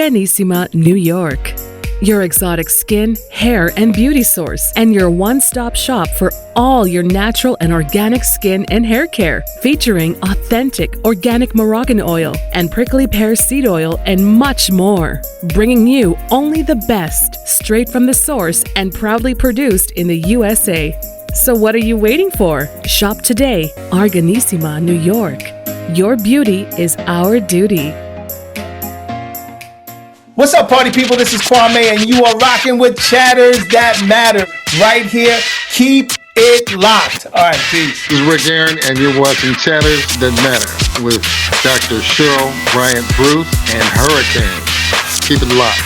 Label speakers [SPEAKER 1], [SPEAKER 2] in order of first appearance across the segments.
[SPEAKER 1] Organissima, New York. Your exotic skin, hair, and beauty source, and your one-stop shop for all your natural and organic skin and hair care, featuring authentic organic Moroccan oil and prickly pear seed oil and much more. Bringing you only the best, straight from the source and proudly produced in the USA. So what are you waiting for? Shop today. Organissima, New York. Your beauty is our duty.
[SPEAKER 2] What's up, party people? This is Kwame, and you are rocking with Chatters That Matter right here. Keep it locked. All right, peace.
[SPEAKER 3] This is Rick Aaron, and you're watching Chatters That Matter with Dr. Cheryl Bryant Bruce and Hurricane. Keep it locked.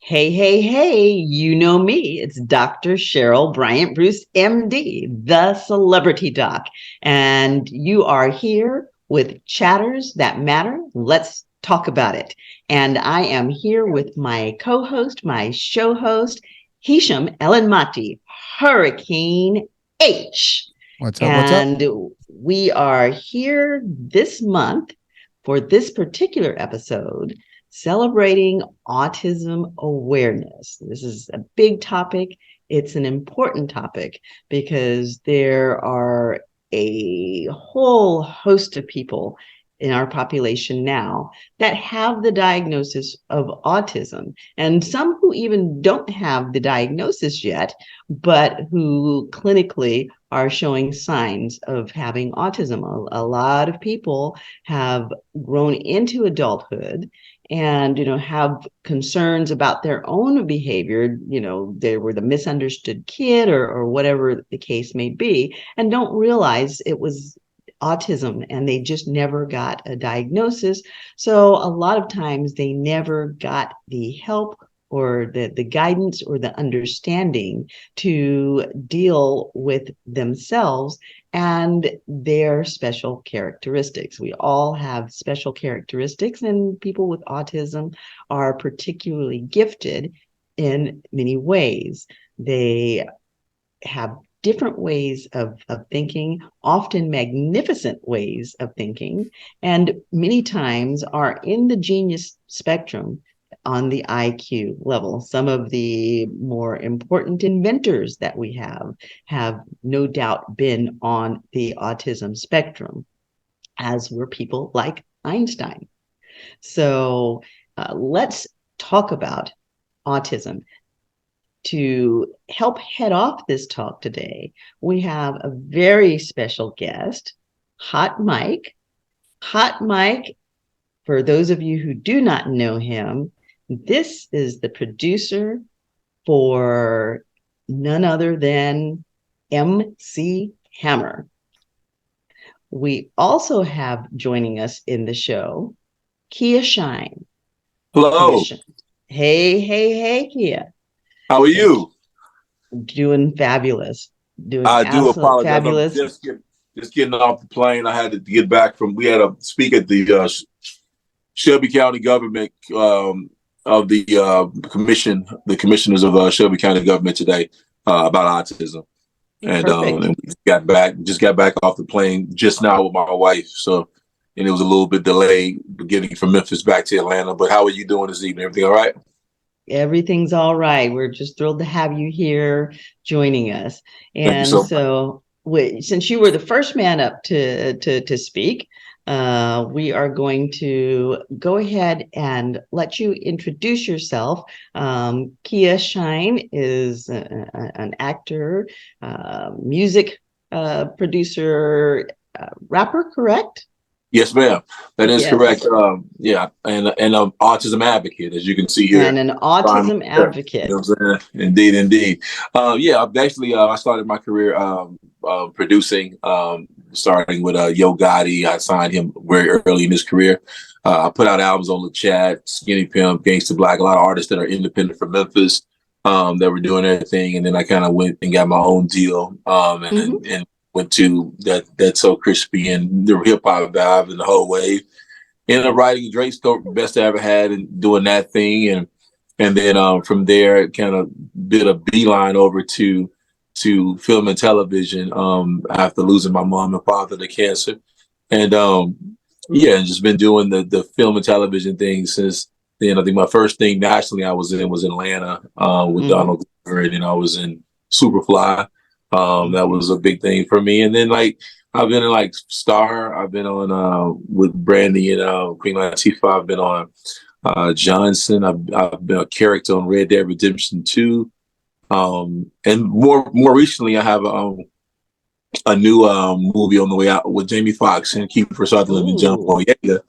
[SPEAKER 4] Hey, hey, hey, you know me. It's Dr. Cheryl Bryant Bruce, MD, the celebrity doc. And you are here with Chatters That Matter. Let's talk about it. And I am here with my co-host, my show host, Hisham Elenmati, Hurricane H.
[SPEAKER 5] What's up?
[SPEAKER 4] And we are here this month for this particular episode celebrating autism awareness. This is a big topic. It's an important topic because there are a whole host of people in our population now that have the diagnosis of autism, and some who even don't have the diagnosis yet, but who clinically are showing signs of having autism. A lot of people have grown into adulthood and, have concerns about their own behavior. They were the misunderstood kid or whatever the case may be, and don't realize it was autism, and they just never got a diagnosis. So a lot of times they never got the help or the guidance or the understanding to deal with themselves and their special characteristics. We all have special characteristics, and people with autism are particularly gifted in many ways. They have different ways of thinking, often magnificent ways of thinking, and many times are in the genius spectrum on the IQ level. Some of the more important inventors that we have no doubt been on the autism spectrum, as were people like Einstein. So let's talk about autism. To help head off this talk today, we have a very special guest, Hot Mike. Hot Mike, for those of you who do not know him, this is the producer for none other than MC Hammer. We also have joining us in the show, Kia Shine.
[SPEAKER 6] Hello.
[SPEAKER 4] Hey, Kia.
[SPEAKER 6] How are you?
[SPEAKER 4] Doing fabulous.
[SPEAKER 6] I do apologize.
[SPEAKER 4] Fabulous.
[SPEAKER 6] I'm just getting off the plane. I had to get back we had a speak at the Shelby County government of the commissioners of Shelby County government today about autism. And we got back off the plane just now with my wife. So, and it was a little bit delayed getting from Memphis back to Atlanta. But how are you doing this evening? Everything all right?
[SPEAKER 4] Everything's all right. We're just thrilled to have you here joining us. And so since you were the first man up to speak, we are going to go ahead and let you introduce yourself. Kia Shine is an actor, music producer, rapper, correct?
[SPEAKER 6] Yes, ma'am. That is correct. And an autism advocate, as you can see here.
[SPEAKER 4] And an autism advocate.
[SPEAKER 6] You know what I'm saying? Indeed. I started my career producing, starting with Yo Gotti. I signed him very early in his career. I put out albums on LaChat, Skinny Pimp, Gangsta Black, a lot of artists that are independent from Memphis that were doing their thing. And then I kind of went and got my own deal and went to That's So Crispy and the hip hop vibe and the whole wave. Ended up writing Drake's Best I Ever Had and doing that thing. And And then from there, kind of did a beeline over to film and television after losing my mom and father to cancer. And yeah, just been doing the film and television thing since then. I think my first thing nationally I was in was Atlanta with Donald Glover, and then I was in Superfly. That was a big thing for me. And then like I've been in like Star. I've been on with Brandy and Queen Latifah. I've been on Johnson. I've been a character on Red Dead Redemption 2. And more recently, I have a new movie on the way out with Jamie Foxx and Kiefer Sutherland and John Boyega.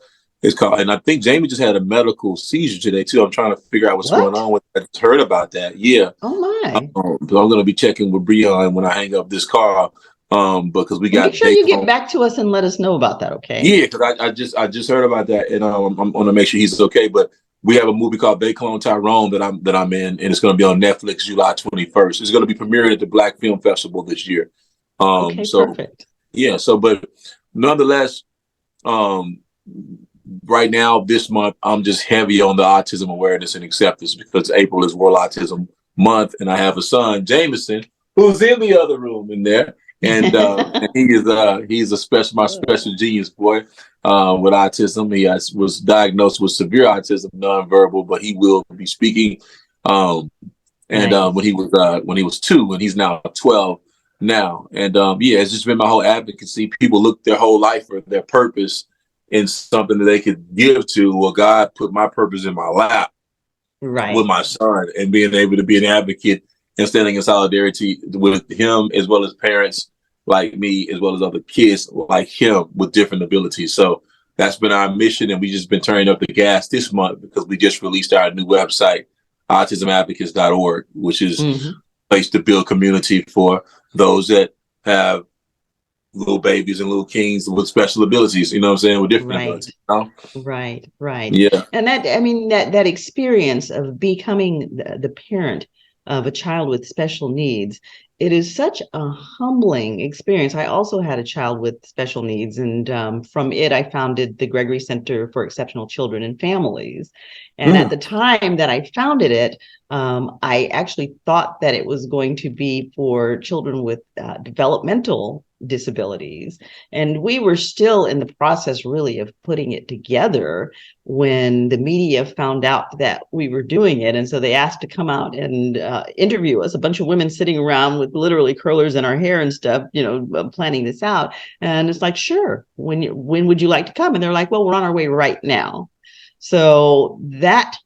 [SPEAKER 6] It's called, and I think Jamie just had a medical seizure today too. I'm trying to figure out what's going on with it. I just heard about that. Yeah.
[SPEAKER 4] Oh my.
[SPEAKER 6] So I'm going to be checking with Breon when I hang up this call. Because we got.
[SPEAKER 4] Make sure you get back to us and let us know about that, okay? Yeah,
[SPEAKER 6] because I just heard about that, and I'm going to make sure he's okay. But we have a movie called They Clone Tyrone that I'm in, and it's going to be on Netflix July 21st. It's going to be premiered at the Black Film Festival this year.
[SPEAKER 4] Okay,
[SPEAKER 6] so
[SPEAKER 4] perfect.
[SPEAKER 6] Yeah, so but nonetheless, right now this month I'm just heavy on the autism awareness and acceptance because April is World Autism Month, and I have a son, Jameson, who's in the other room in there. And and he's my special genius boy with autism. He was diagnosed with severe autism, nonverbal, but he will be speaking. When he was 2, and he's now 12 now. And yeah, it's just been my whole advocacy. People look their whole life for their purpose in something that they could give to. Well, God put my purpose in my lap, with my son, and being able to be an advocate and standing in solidarity with him, as well as parents like me, as well as other kids like him with different abilities. So that's been our mission, and we just been turning up the gas this month because we just released our new website, autismadvocates.org, which is a place to build community for those that have little babies and little kings with special abilities, you know what I'm saying, with different abilities. You know?
[SPEAKER 4] Right.
[SPEAKER 6] Yeah.
[SPEAKER 4] And that experience of becoming the parent of a child with special needs, it is such a humbling experience. I also had a child with special needs, and from it, I founded the Gregory Center for Exceptional Children and Families. And at the time that I founded it, I actually thought that it was going to be for children with developmental disabilities. And we were still in the process really of putting it together when the media found out that we were doing it. And so they asked to come out and interview us, a bunch of women sitting around with literally curlers in our hair and stuff, planning this out. And it's like, sure, when would you like to come? And they're like, well, we're on our way right now. So that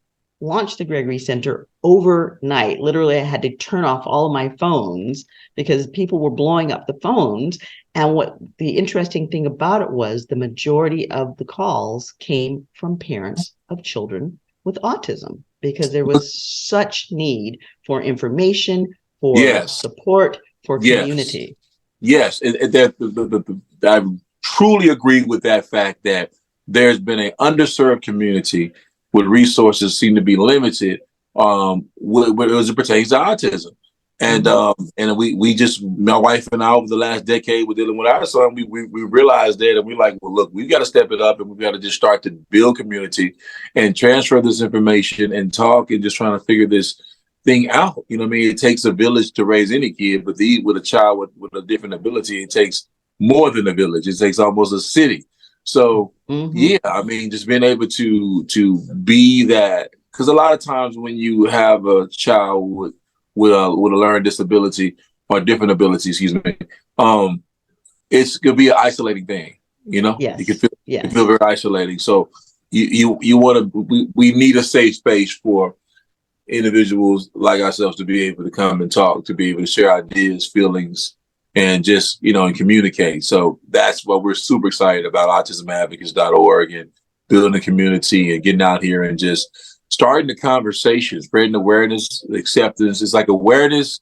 [SPEAKER 4] launched the Gregory Center overnight. Literally, I had to turn off all of my phones because people were blowing up the phones. And what the interesting thing about it was the majority of the calls came from parents of children with autism, because there was such need for information, for support, for community. Yes,
[SPEAKER 6] I truly agree with that fact that there's been an underserved community with resources seem to be limited as it pertains to autism. And and we just, my wife and I, over the last decade, we're dealing with our son. We realized that, and we're like, well, look, we've got to step it up, and we've got to just start to build community and transfer this information and talk and just trying to figure this thing out. You know what I mean? It takes a village to raise any kid, but with a child with a different ability, it takes more than a village. It takes almost a city. So yeah, I mean, just being able to be that, because a lot of times when you have a child with a learning disability or different ability, excuse me, it's gonna be an isolating thing. You know, you can feel very isolating. So you want to, we need a safe space for individuals like ourselves to be able to come and talk, to be able to share ideas, feelings, and just, and communicate. So that's what we're super excited about, autismadvocates.org, and building a community and getting out here and just starting the conversation, spreading awareness, acceptance. It's like awareness,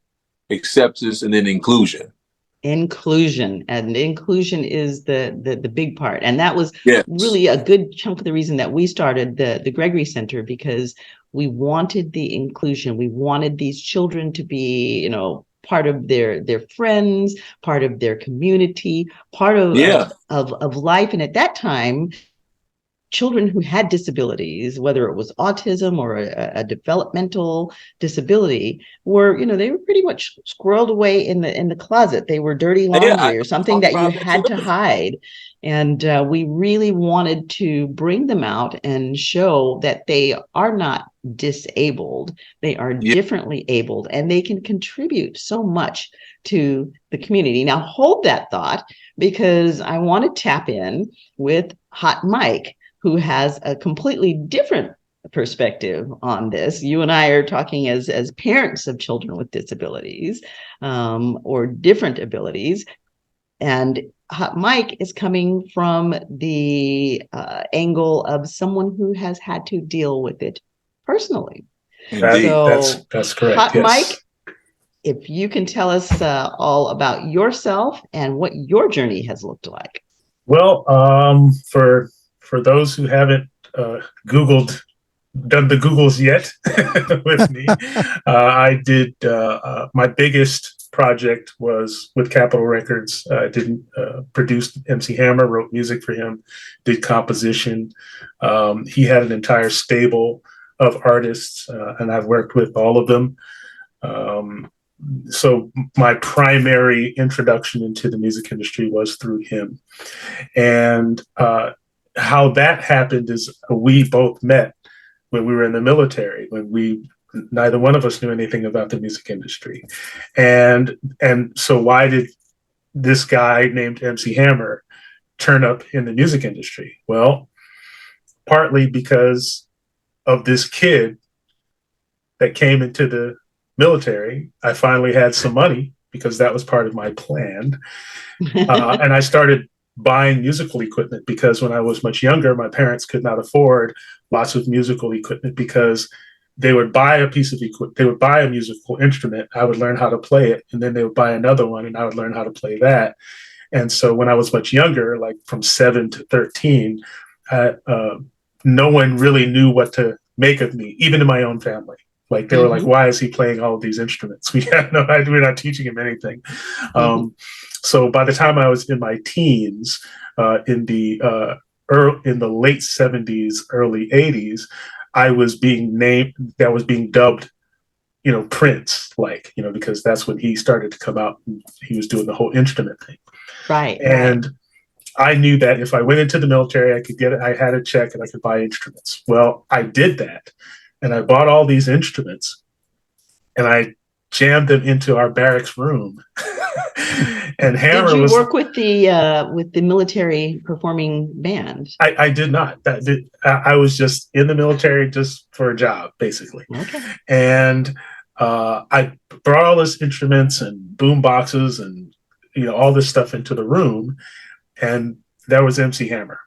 [SPEAKER 6] acceptance, and then inclusion.
[SPEAKER 4] Inclusion is the big part. And that was really a good chunk of the reason that we started the Gregory Center, because we wanted the inclusion. We wanted these children to be, part of their friends, part of their community, part of life. And at that time, children who had disabilities, whether it was autism or a developmental disability, were, they were pretty much squirreled away in the closet. They were dirty laundry or something that you had to hide. And we really wanted to bring them out and show that they are not disabled. They are differently abled, and they can contribute so much to the community. Now, hold that thought, because I want to tap in with Hot Mike, who has a completely different perspective on this. You and I are talking as parents of children with disabilities or different abilities. And Hot Mike is coming from the angle of someone who has had to deal with it personally.
[SPEAKER 2] That's correct.
[SPEAKER 4] Hot
[SPEAKER 2] yes.
[SPEAKER 4] Mike, if you can tell us all about yourself and what your journey has looked like.
[SPEAKER 5] Well, for those who haven't done the Googles yet with me, I did my biggest project was with Capitol Records. I produced MC Hammer, wrote music for him, did composition. He had an entire stable of artists, and I've worked with all of them. So my primary introduction into the music industry was through him. And how that happened is we both met when we were in the military, when neither one of us knew anything about the music industry. And so why did this guy named MC Hammer turn up in the music industry? Well, partly because of this kid that came into the military. I finally had some money, because that was part of my plan. And I started buying musical equipment, because when I was much younger, my parents could not afford lots of musical equipment, because they would buy a piece of equipment, they would buy a musical instrument, I would learn how to play it, and then they would buy another one and I would learn how to play that. And so when I was much younger, like from 7 to 13, no one really knew what to make of me, even in my own family. Like they were like, why is he playing all of these instruments? We had no idea, we're not teaching him anything. So by the time I was in my teens, in the late 70s, early 80s, I was being dubbed, Prince, because that's when he started to come out and he was doing the whole instrument thing.
[SPEAKER 4] Right.
[SPEAKER 5] And I knew that if I went into the military, I had a check and I could buy instruments. Well, I did that. And I bought all these instruments and I jammed them into our barracks room. And Hammer
[SPEAKER 4] Did you work with the military performing band?
[SPEAKER 5] I did not. I was just in the military just for a job, basically.
[SPEAKER 4] Okay.
[SPEAKER 5] And I brought all these instruments and boom boxes and all this stuff into the room, and there was MC Hammer.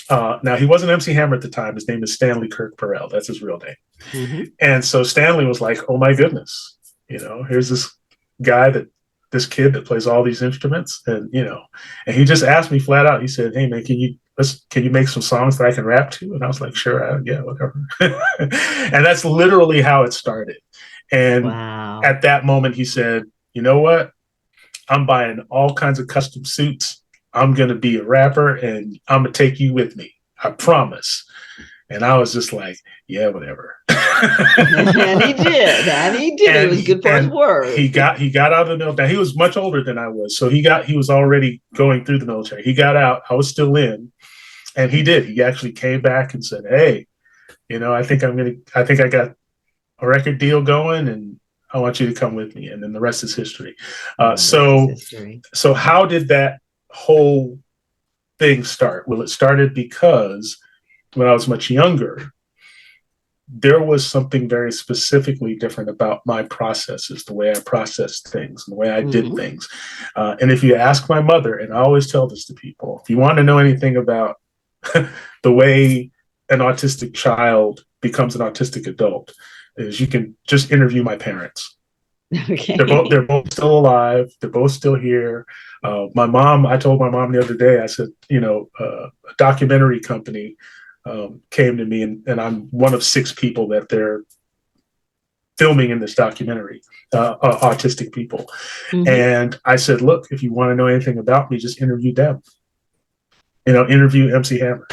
[SPEAKER 5] Now, he wasn't MC Hammer at the time. His name is Stanley Kirk Perel. That's his real name. And so Stanley was like, oh my goodness, here's this kid that plays all these instruments. And he just asked me flat out, he said, hey man, can you make some songs that I can rap to? And I was like, sure, yeah, whatever. And that's literally how it started. And at that moment he said, you know what? I'm buying all kinds of custom suits. I'm going to be a rapper and I'm going to take you with me. I promise. And I was just like, yeah, whatever.
[SPEAKER 4] And he did. And it was good for his word.
[SPEAKER 5] He got out of the military. Now, he was much older than I was. So he was already going through the military. He got out. I was still in. And he did. He actually came back and said, hey, I think I got a record deal going and I want you to come with me. And then the rest is history. So how did that whole thing start? Well, it started because when I was much younger, there was something very specifically different about my processes, the way I processed things, and the way I did things. And if you ask my mother, and I always tell this to people, if you want to know anything about the way an autistic child becomes an autistic adult, is you can just interview my parents.
[SPEAKER 4] Okay.
[SPEAKER 5] They're both still alive. They're both still here. My mom, I told my mom the other day, I said, a documentary company came to me, and I'm one of 6 people that they're filming in this documentary, autistic people. And I said, look, if you want to know anything about me, just interview them. Interview MC Hammer.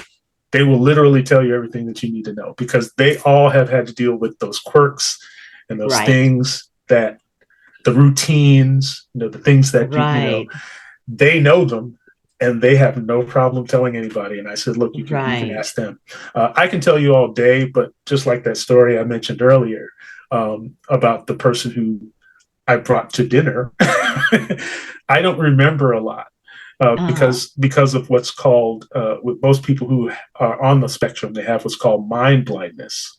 [SPEAKER 5] They will literally tell you everything that you need to know, because they all have had to deal with those quirks and those things, that the routines, the things that they know them, and they have no problem telling anybody. And I said, look, you can ask them. I can tell you all day, but just like that story I mentioned earlier, about the person who I brought to dinner, I don't remember a lot. Because of what's called, with most people who are on the spectrum, they have what's called mind blindness.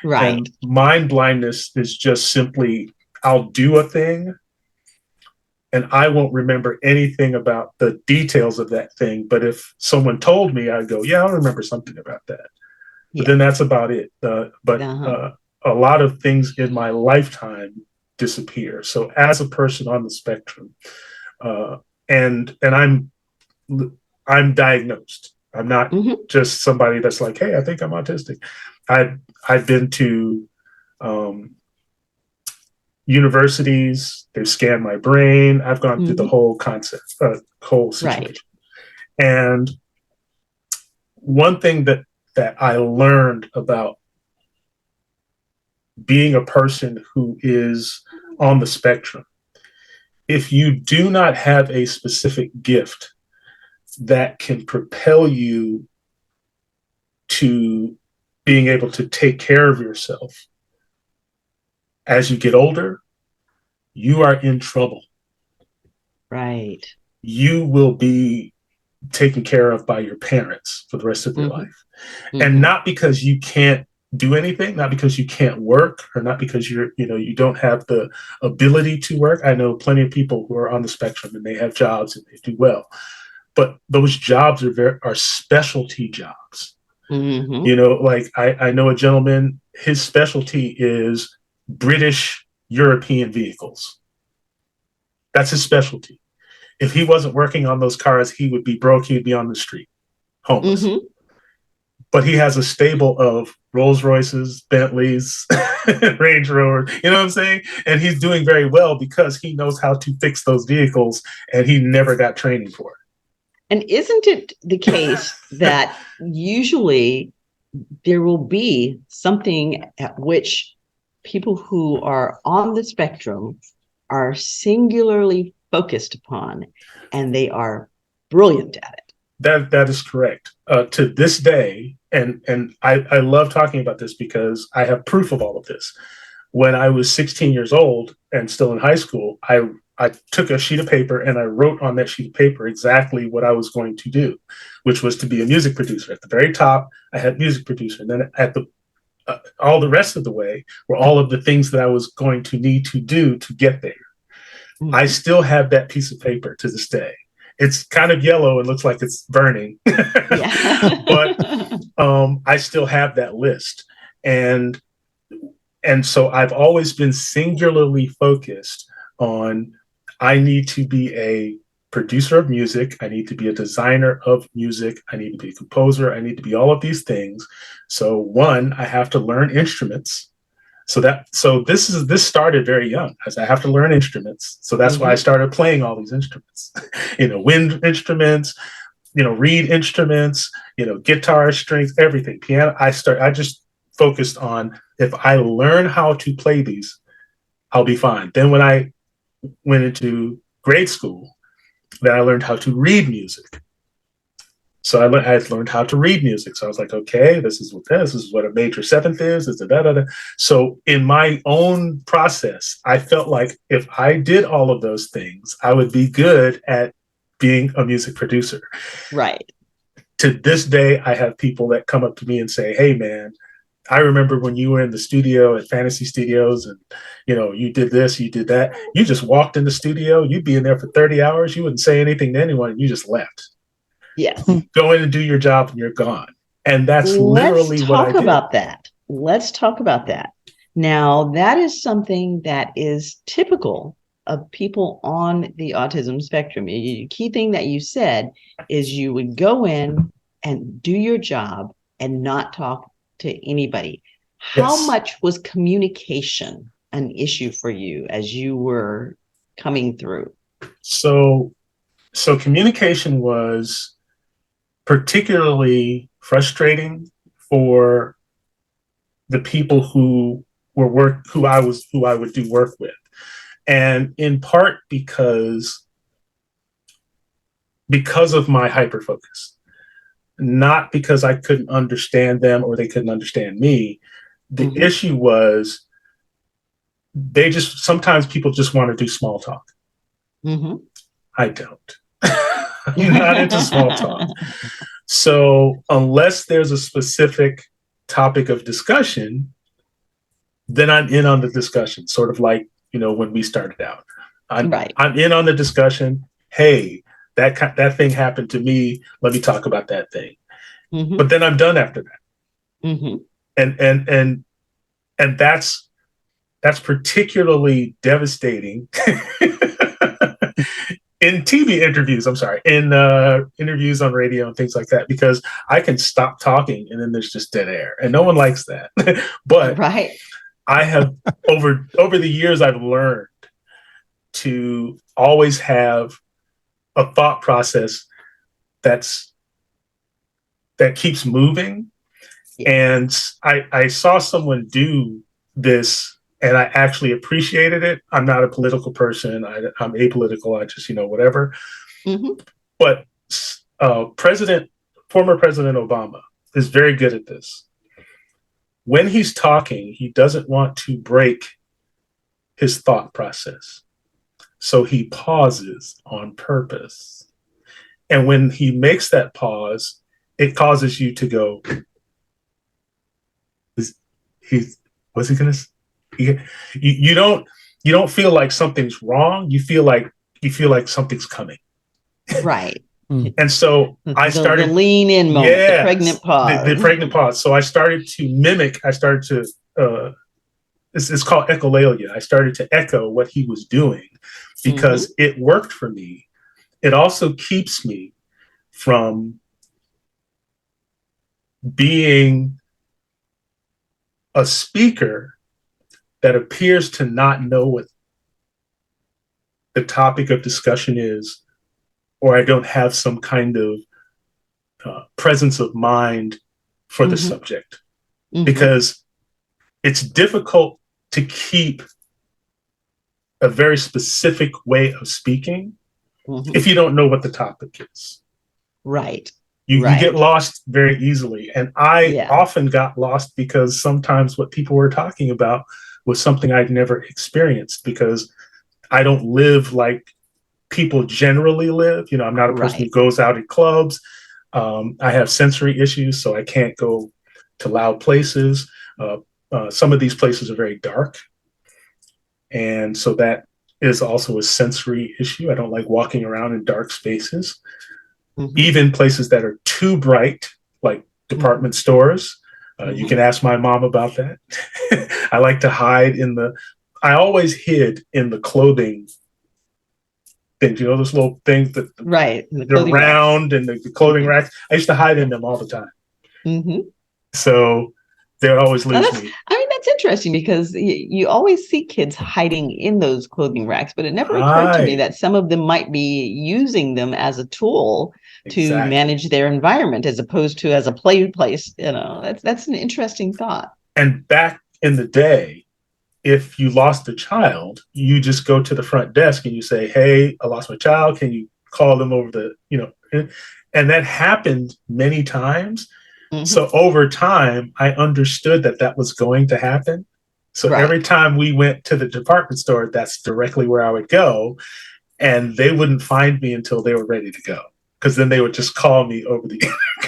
[SPEAKER 4] Right.
[SPEAKER 5] And mind blindness is just simply, I'll do a thing and I won't remember anything about the details of that thing. But if someone told me, I'd go, yeah, I'll remember something about that. But then that's about it. A lot of things in my lifetime disappear. So as a person on the spectrum, and I'm diagnosed. I'm not just somebody that's like, hey, I think I'm autistic. I've been to universities. They've scanned my brain. I've gone through the whole concept, whole situation. And one thing that I learned about being a person who is on the spectrum, if you do not have a specific gift that can propel you to being able to take care of yourself as you get older, you are in trouble.
[SPEAKER 4] Right.
[SPEAKER 5] You will be taken care of by your parents for the rest of your life. And not because you can't do anything, not because you can't work, or not because you don't have the ability to work. I know plenty of people who are on the spectrum and they have jobs and they do well, but those jobs are specialty jobs. Like I know a gentleman, his specialty is British European vehicles. That's his specialty. If he wasn't working on those cars, he would be broke. He'd be on the street, homeless. But he has a stable of Rolls Royces, Bentleys, Range Rovers, you know what I'm saying? And he's doing very well because he knows how to fix those vehicles, and he never got training for it.
[SPEAKER 4] And isn't it the case that usually there will be something at which people who are on the spectrum are singularly focused upon, and they are brilliant at it?
[SPEAKER 5] That is correct. To this day, and I love talking about this because I have proof of all of this. When I was 16 years old and still in high school, I took a sheet of paper and I wrote on that sheet of paper exactly what I was going to do, which was to be a music producer. At the very top, I had music producer. And then at the all the rest of the way were all of the things that I was going to need to do to get there. I still have that piece of paper to this day. It's kind of yellow and looks like it's burning, but I still have that list. And so I've always been singularly focused on, I need to be a producer of music. I need to be a designer of music. I need to be a composer. I need to be all of these things. So one, I have to learn instruments. So this started very young, as I have to learn instruments. So that's why I started playing all these instruments, wind instruments, reed instruments, guitar, strings, everything, piano. I just focused on, if I learn how to play these, I'll be fine. Then when I went into grade school, then I learned how to read music. So I learned how to read music. So I was like, okay, this is what a major seventh is. So in my own process, I felt like if I did all of those things, I would be good at being a music producer.
[SPEAKER 4] Right.
[SPEAKER 5] To this day, I have people that come up to me and say, hey, man, I remember when you were in the studio at Fantasy Studios and, you did this, you did that. You just walked in the studio, you'd be in there for 30 hours. You wouldn't say anything to anyone. And you just left.
[SPEAKER 4] Yes.
[SPEAKER 5] Go in and do your job and you're gone. And that's literally what I did.
[SPEAKER 4] Let's talk about that. Now, that is something that is typical of people on the autism spectrum. The key thing that you said is you would go in and do your job and not talk to anybody. How much was communication an issue for you as you were coming through?
[SPEAKER 5] So communication was particularly frustrating for the people who I would do work with. And in part because of my hyperfocus, not because I couldn't understand them or they couldn't understand me. The issue was sometimes people just want to do small talk. I don't. I'm not into small talk. So unless there's a specific topic of discussion, then I'm in on the discussion, sort of like, when we started out. I'm in on the discussion. Hey, that thing happened to me. Let me talk about that thing. But then I'm done after that. And that's particularly devastating in TV interviews. I'm sorry, in interviews on radio and things like that, because I can stop talking and then there's just dead air, and no one likes that. But I have over the years, I've learned to always have a thought process that keeps moving. And I saw someone do this and I actually appreciated it. I'm not a political person. I'm apolitical. I just, whatever. But former President Obama is very good at this. When he's talking, he doesn't want to break his thought process. So he pauses on purpose. And when he makes that pause, it causes you to go, what's he gonna say? You don't feel like something's wrong. You feel like something's coming. Right. And so I started
[SPEAKER 4] the lean in moment, the pregnant pause.
[SPEAKER 5] The pregnant pause. So I started to mimic. It's called echolalia. I started to echo what he was doing because it worked for me. It also keeps me from being a speaker that appears to not know what the topic of discussion is, or I don't have some kind of presence of mind for the subject, because it's difficult to keep a very specific way of speaking if you don't know what the topic is.
[SPEAKER 4] Right.
[SPEAKER 5] You get lost very easily. And I often got lost because sometimes what people were talking about was something I'd never experienced, because I don't live like people generally live. I'm not a person who goes out at clubs. I have sensory issues, so I can't go to loud places. Some of these places are very dark. And so that is also a sensory issue. I don't like walking around in dark spaces. Even places that are too bright, like department stores. You can ask my mom about that. I like to hide I always hid in the clothing things, those little things that they're round and the clothing racks. I used to hide in them all the time. So they would always lose me.
[SPEAKER 4] That's interesting, because you always see kids hiding in those clothing racks, but it never occurred to me that some of them might be using them as a tool to manage their environment as opposed to as a play place. That's an interesting thought. And
[SPEAKER 5] back in the day, if you lost a child, you just go to the front desk and you say, hey, I lost my child. Can you call them over and that happened many times. So over time, I understood that was going to happen. So every time we went to the department store, that's directly where I would go. And they wouldn't find me until they were ready to go, because then they would just call me over the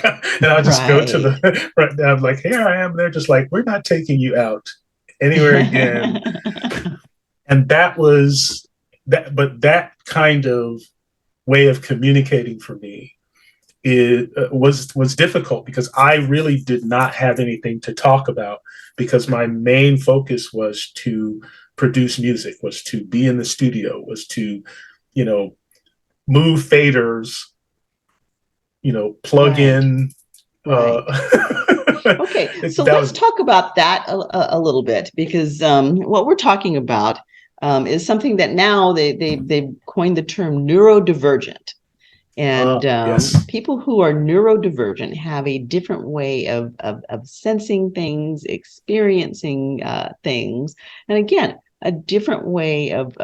[SPEAKER 5] and I'll just go to the front. I'm like, here I am. They're just like, we're not taking you out anywhere again. And that was that. But that kind of way of communicating for me was difficult, because I really did not have anything to talk about, because my main focus was to produce music, was to be in the studio, was to, move faders, plug in. Okay,
[SPEAKER 4] so let's talk about that a little bit, because what we're talking about is something that now they've coined the term neurodivergent. And
[SPEAKER 5] Yes.
[SPEAKER 4] people who are neurodivergent have a different way of sensing things, experiencing things. And again, a different way of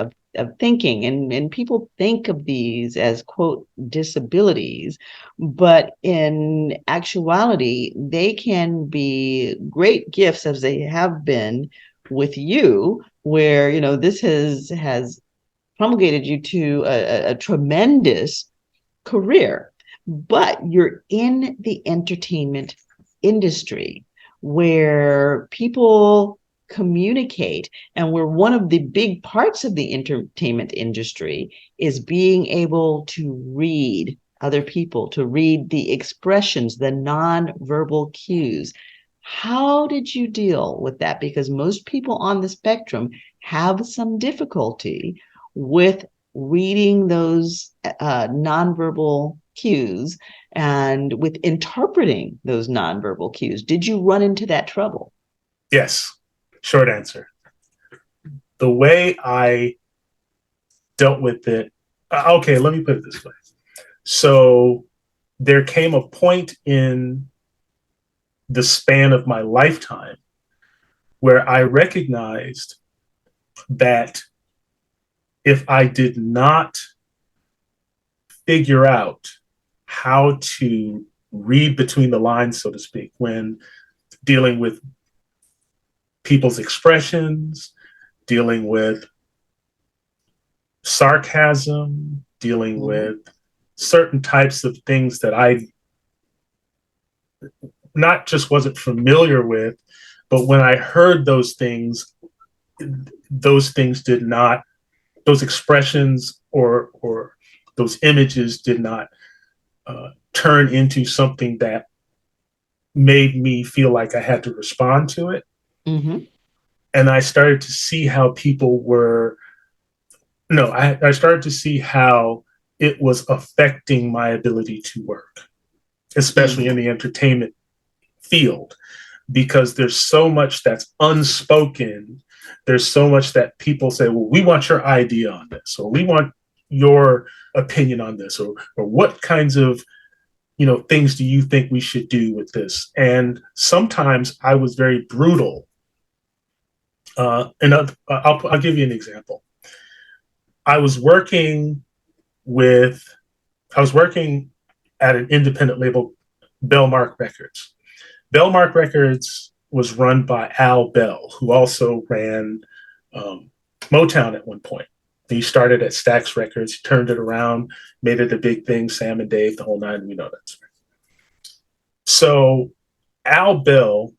[SPEAKER 4] thinking. And people think of these as, quote, disabilities. But in actuality, they can be great gifts, as they have been with you, where, you know, this has promulgated you to a tremendous career. But you're in the entertainment industry where people communicate, and where one of the big parts of the entertainment industry is being able to read other people, to read the expressions, the non-verbal cues. How did you deal with that? Because most people on the spectrum have some difficulty with reading those nonverbal cues and with interpreting those nonverbal cues. Did you run into that trouble?
[SPEAKER 5] Yes. Short answer. The way I dealt with it, okay, let me put it this way. So there came a point in the span of my lifetime where I recognized that if I did not figure out how to read between the lines, so to speak, when dealing with people's expressions, dealing with sarcasm, dealing with certain types of things that I not just wasn't familiar with, but when I heard those things did not, those expressions or those images did not turn into something that made me feel like I had to respond to it.
[SPEAKER 4] Mm-hmm.
[SPEAKER 5] And I started to see how people were, I started to see how it was affecting my ability to work, especially in the entertainment field, because there's so much that's unspoken. There's so much that people say, well, we want your idea on this, or we want your opinion on this, or what kinds of, things do you think we should do with this? And sometimes I was very brutal. I'll give you an example. I was working at an independent label, Bellmark Records. Bellmark Records was run by Al Bell, who also ran Motown at one point. He started at Stax Records, turned it around, made it a big thing, Sam and Dave, the whole nine, we know that. So Al Bell,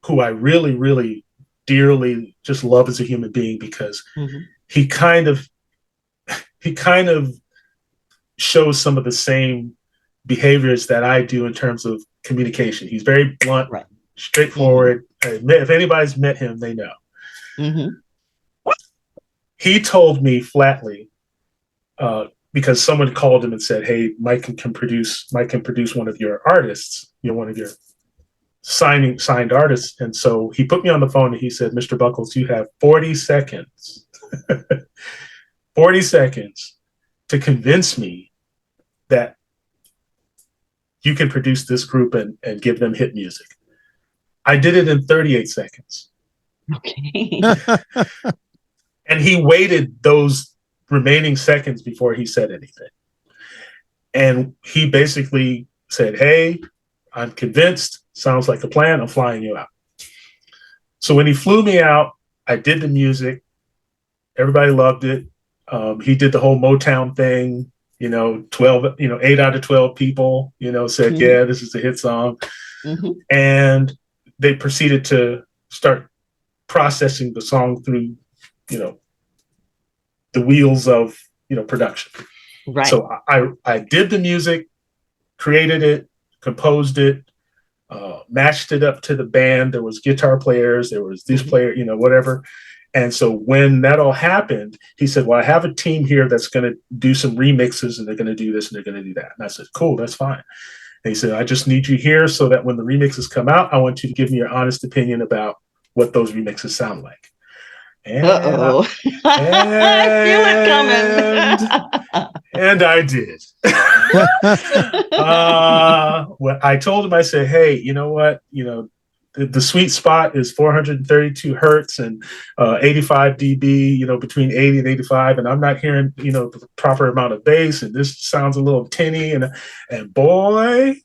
[SPEAKER 5] who I really, really dearly just love as a human being, because he kind of shows some of the same behaviors that I do in terms of communication. He's very blunt, straightforward. If anybody's met him, they know. He told me flatly, because someone called him and said, "Hey, Mike can produce one of your artists, one of your signed artists." And so he put me on the phone and he said, "Mr. Buckholtz, you have 40 seconds, 40 seconds to convince me that you can produce this group and give them hit music." I did it in 38 seconds.
[SPEAKER 4] Okay.
[SPEAKER 5] And he waited those remaining seconds before he said anything. And he basically said, "Hey, I'm convinced. Sounds like a plan. I'm flying you out." So when he flew me out, I did the music. Everybody loved it. He did the whole Motown thing. 8 out of 12 people, said, "Yeah, this is a hit song." And they proceeded to start processing the song through, the wheels of, production.
[SPEAKER 4] Right.
[SPEAKER 5] So I did the music, created it, composed it, matched it up to the band. There was guitar players, there was this player, whatever. And so when that all happened, he said, "Well, I have a team here that's going to do some remixes, and they're going to do this and they're going to do that." And I said, "Cool, that's fine." And he said, "I just need you here so that when the remixes come out, I want you to give me your honest opinion about what those remixes sound like." And
[SPEAKER 4] I feel it coming.
[SPEAKER 5] And I did. Well, I told him, I said, hey, you know what? The sweet spot is 432 hertz and 85 dB, between 80 and 85. And I'm not hearing, the proper amount of bass. And this sounds a little tinny. And boy,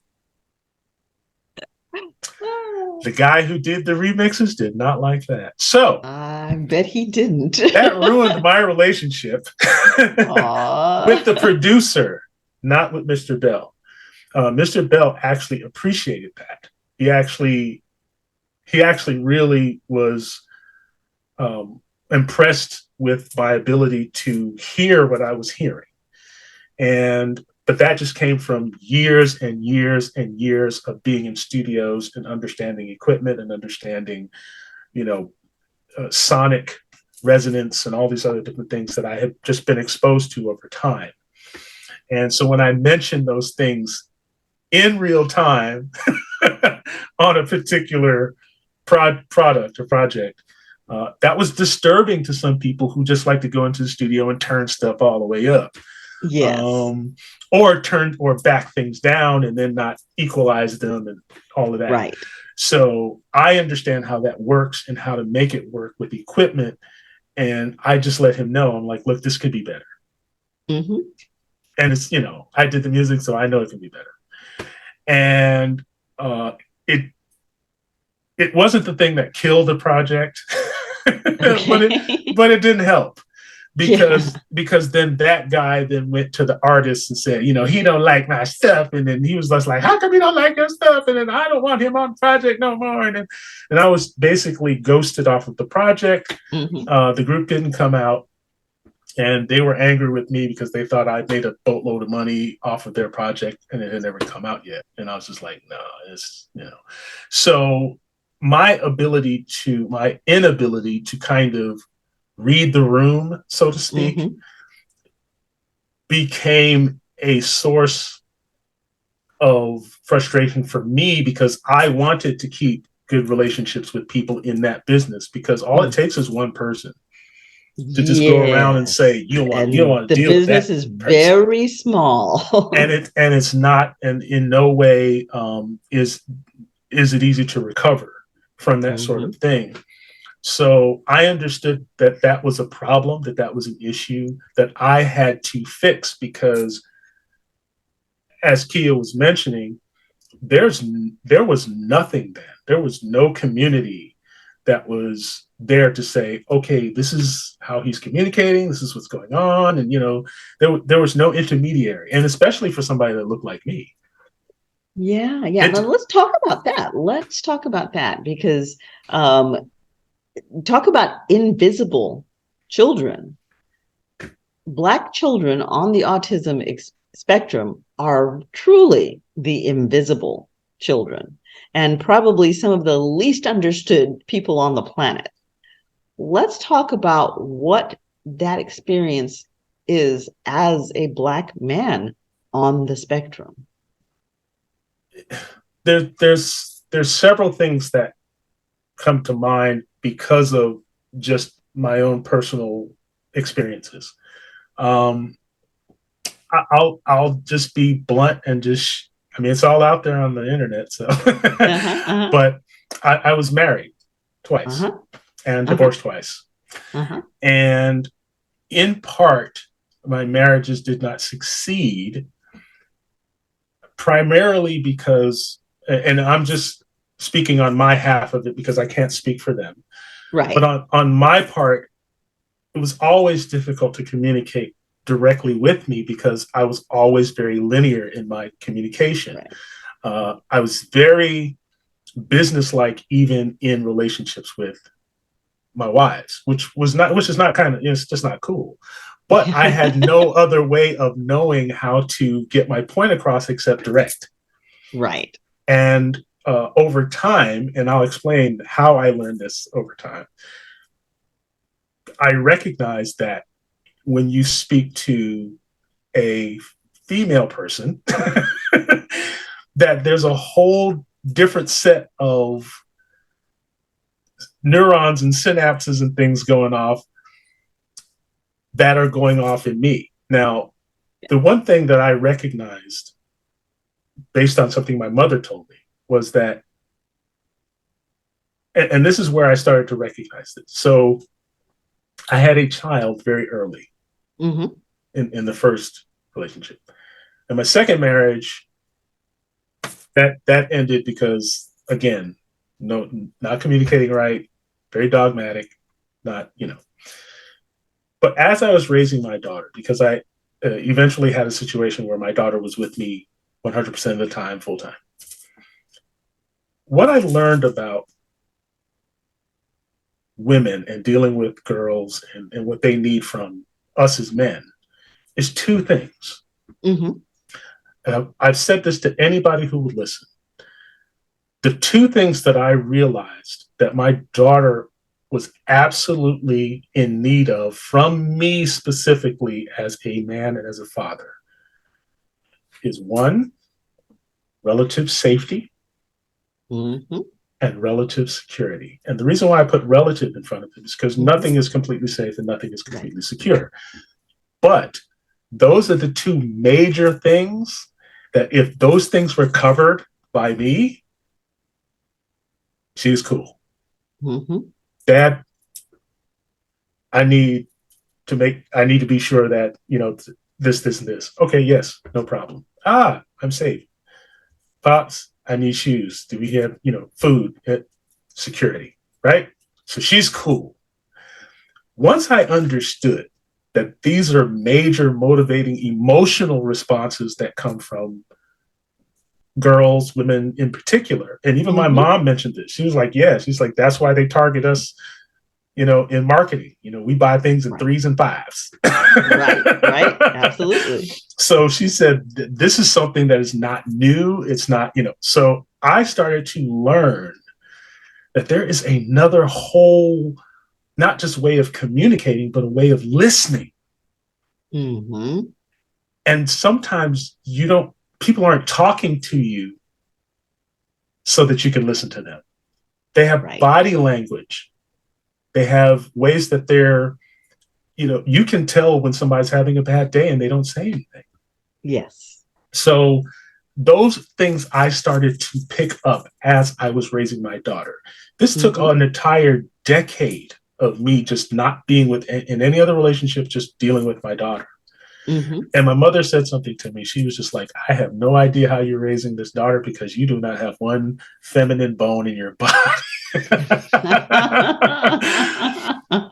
[SPEAKER 5] the guy who did the remixes did not like that. So
[SPEAKER 4] I bet he didn't.
[SPEAKER 5] that ruined my relationship with the producer, not with Mr. Bell. Mr. Bell actually appreciated that. He actually really was impressed with my ability to hear what I was hearing. But that just came from years and years and years of being in studios and understanding equipment and understanding, sonic resonance and all these other different things that I have just been exposed to over time. And so when I mentioned those things in real time on a particular product or project, that was disturbing to some people who just like to go into the studio and turn stuff all the way up.
[SPEAKER 4] Yes.
[SPEAKER 5] Or back things down and then not equalize them and all of that.
[SPEAKER 4] Right.
[SPEAKER 5] So I understand how that works and how to make it work with equipment. And I just let him know, I'm like, look, this could be better.
[SPEAKER 4] Mm-hmm.
[SPEAKER 5] And it's, I did the music, so I know it can be better. And it wasn't the thing that killed the project, but it didn't help. Because then that guy then went to the artist and said, he don't like my stuff. And then he was just like, how come you don't like your stuff? And then I don't want him on the project no more. And I was basically ghosted off of the project.
[SPEAKER 4] Mm-hmm.
[SPEAKER 5] The group didn't come out and they were angry with me because they thought I made a boatload of money off of their project and it had never come out yet. And I was just like, no, So my inability to kind of read the room, so to speak,
[SPEAKER 4] mm-hmm.
[SPEAKER 5] became a source of frustration for me because I wanted to keep good relationships with people in that business because all it takes is one person to just go around and say, you don't want to deal with that.
[SPEAKER 4] The business is very small.
[SPEAKER 5] and it's not, and in no way is it easy to recover from that sort of thing. So I understood that was a problem, that was an issue that I had to fix because, as Kia was mentioning, there was nothing then. There was no community that was there to say, okay, this is how he's communicating, this is what's going on. And, there was no intermediary, and especially for somebody that looked like me.
[SPEAKER 4] Yeah. Now let's talk about that. Because talk about invisible children. Black children on the autism spectrum are truly the invisible children and probably some of the least understood people on the planet. Let's talk about what that experience is as a Black man on the spectrum.
[SPEAKER 5] There's several things that come to mind because of just my own personal experiences. I'll just be blunt and it's all out there on the internet. So, but I was married twice and divorced twice. And in part, my marriages did not succeed primarily because, and I'm just speaking on my half of it because I can't speak for them.
[SPEAKER 4] Right.
[SPEAKER 5] But on my part, it was always difficult to communicate directly with me because I was always very linear in my communication. Right. I was very businesslike even in relationships with my wives, which is not kind of, it's just not cool. But I had no other way of knowing how to get my point across except direct.
[SPEAKER 4] Right.
[SPEAKER 5] And over time, and I'll explain how I learned this over time, I recognized that when you speak to a female person, that there's a whole different set of neurons and synapses and things going off that are going off in me. Now, The one thing that I recognized based on something my mother told me was that, and this is where I started to recognize it. So I had a child very early in the first relationship. And my second marriage, that ended because, again, not communicating right, very dogmatic, not. But as I was raising my daughter, because I eventually had a situation where my daughter was with me 100% of the time, full time. What I learned about women and dealing with girls and what they need from us as men is two things. I've said this to anybody who would listen. The two things that I realized that my daughter was absolutely in need of from me specifically as a man and as a father is, one, relative safety and relative security. And the reason why I put relative in front of it is because nothing is completely safe and nothing is completely secure. But those are the two major things that if those things were covered by me, she's cool. Dad, I need to be sure that, this, and this. Okay, yes, no problem. I'm safe. Pops, I need shoes. Do we have, food, security, right? So she's cool. Once I understood that these are major motivating emotional responses that come from girls, women in particular. And even my mom mentioned this. She was like, she's like, that's why they target us, in marketing. We buy things in 3s and 5s.
[SPEAKER 4] Right. Absolutely.
[SPEAKER 5] So she said, this is something that is not new. It's not, so I started to learn that there is another whole, not just way of communicating, but a way of listening. And sometimes people aren't talking to you so that you can listen to them. They have body language. They have ways that they're, you can tell when somebody's having a bad day and they don't say anything.
[SPEAKER 4] Yes.
[SPEAKER 5] So those things I started to pick up as I was raising my daughter. This took an entire decade of me just not being in any other relationship, just dealing with my daughter. And my mother said something to me. She was just like, I have no idea how you're raising this daughter because you do not have one feminine bone in your body.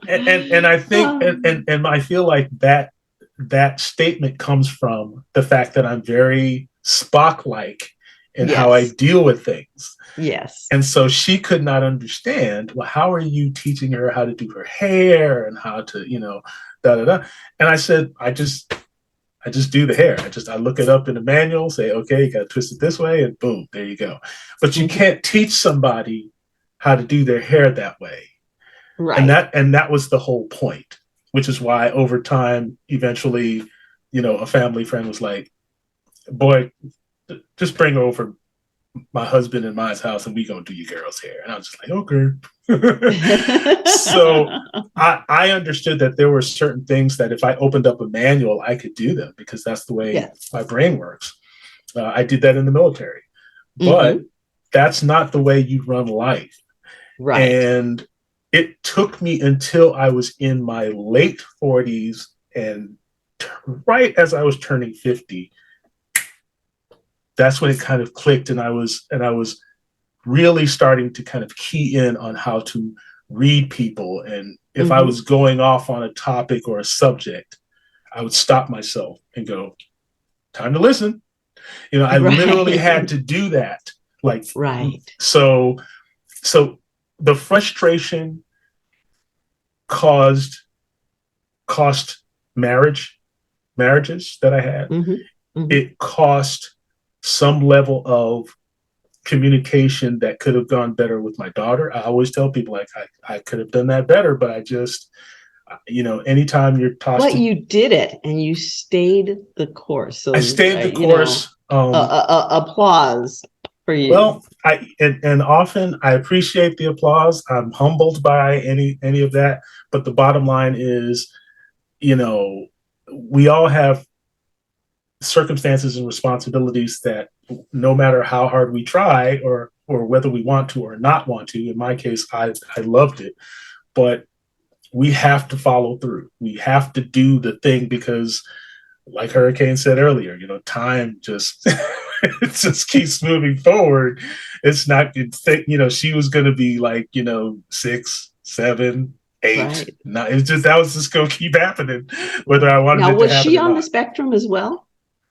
[SPEAKER 5] and I think, and I feel like that statement comes from the fact that I'm very Spock-like in how I deal with things.
[SPEAKER 4] Yes.
[SPEAKER 5] And so she could not understand, well, how are you teaching her how to do her hair and how to, And I said, I just do the hair. I look it up in the manual, say, okay, you got to twist it this way, and boom, there you go. But you can't teach somebody how to do their hair that way.
[SPEAKER 4] Right.
[SPEAKER 5] And that was the whole point, which is why over time, eventually, a family friend was like, boy, just bring over my husband and my house and we gonna do your girl's hair. And I was just like, okay. So I understood that there were certain things that if I opened up a manual, I could do them because that's the way my brain works. I did that in the military, but that's not the way you run life.
[SPEAKER 4] Right.
[SPEAKER 5] And it took me until I was in my late 40s and right as I was turning 50, that's when it kind of clicked, and I was really starting to kind of key in on how to read people. And if I was going off on a topic or a subject, I would stop myself and go, time to listen. I literally had to do that. So the frustration cost marriages that I had. It cost some level of communication that could have gone better with my daughter. I always tell people I could have done that better, but I just, anytime you're tossed.
[SPEAKER 4] But you did it and you stayed the course. So
[SPEAKER 5] I stayed the course.
[SPEAKER 4] Applause for you.
[SPEAKER 5] Well, and often I appreciate the applause. I'm humbled by any of that. But the bottom line is, we all have circumstances and responsibilities that no matter how hard we try or whether we want to or not want to, in my case, I loved it, but we have to follow through. We have to do the thing because, like Hurricane said earlier, you know, time just it just keeps moving forward. It's not, you know, she was going to be like, you know, 6, 7, 8.
[SPEAKER 4] Right.
[SPEAKER 5] No, it's just, that was just going to keep happening, whether I wanted
[SPEAKER 4] Now,
[SPEAKER 5] it to
[SPEAKER 4] was
[SPEAKER 5] happen
[SPEAKER 4] she
[SPEAKER 5] or
[SPEAKER 4] on
[SPEAKER 5] not.
[SPEAKER 4] the spectrum as well?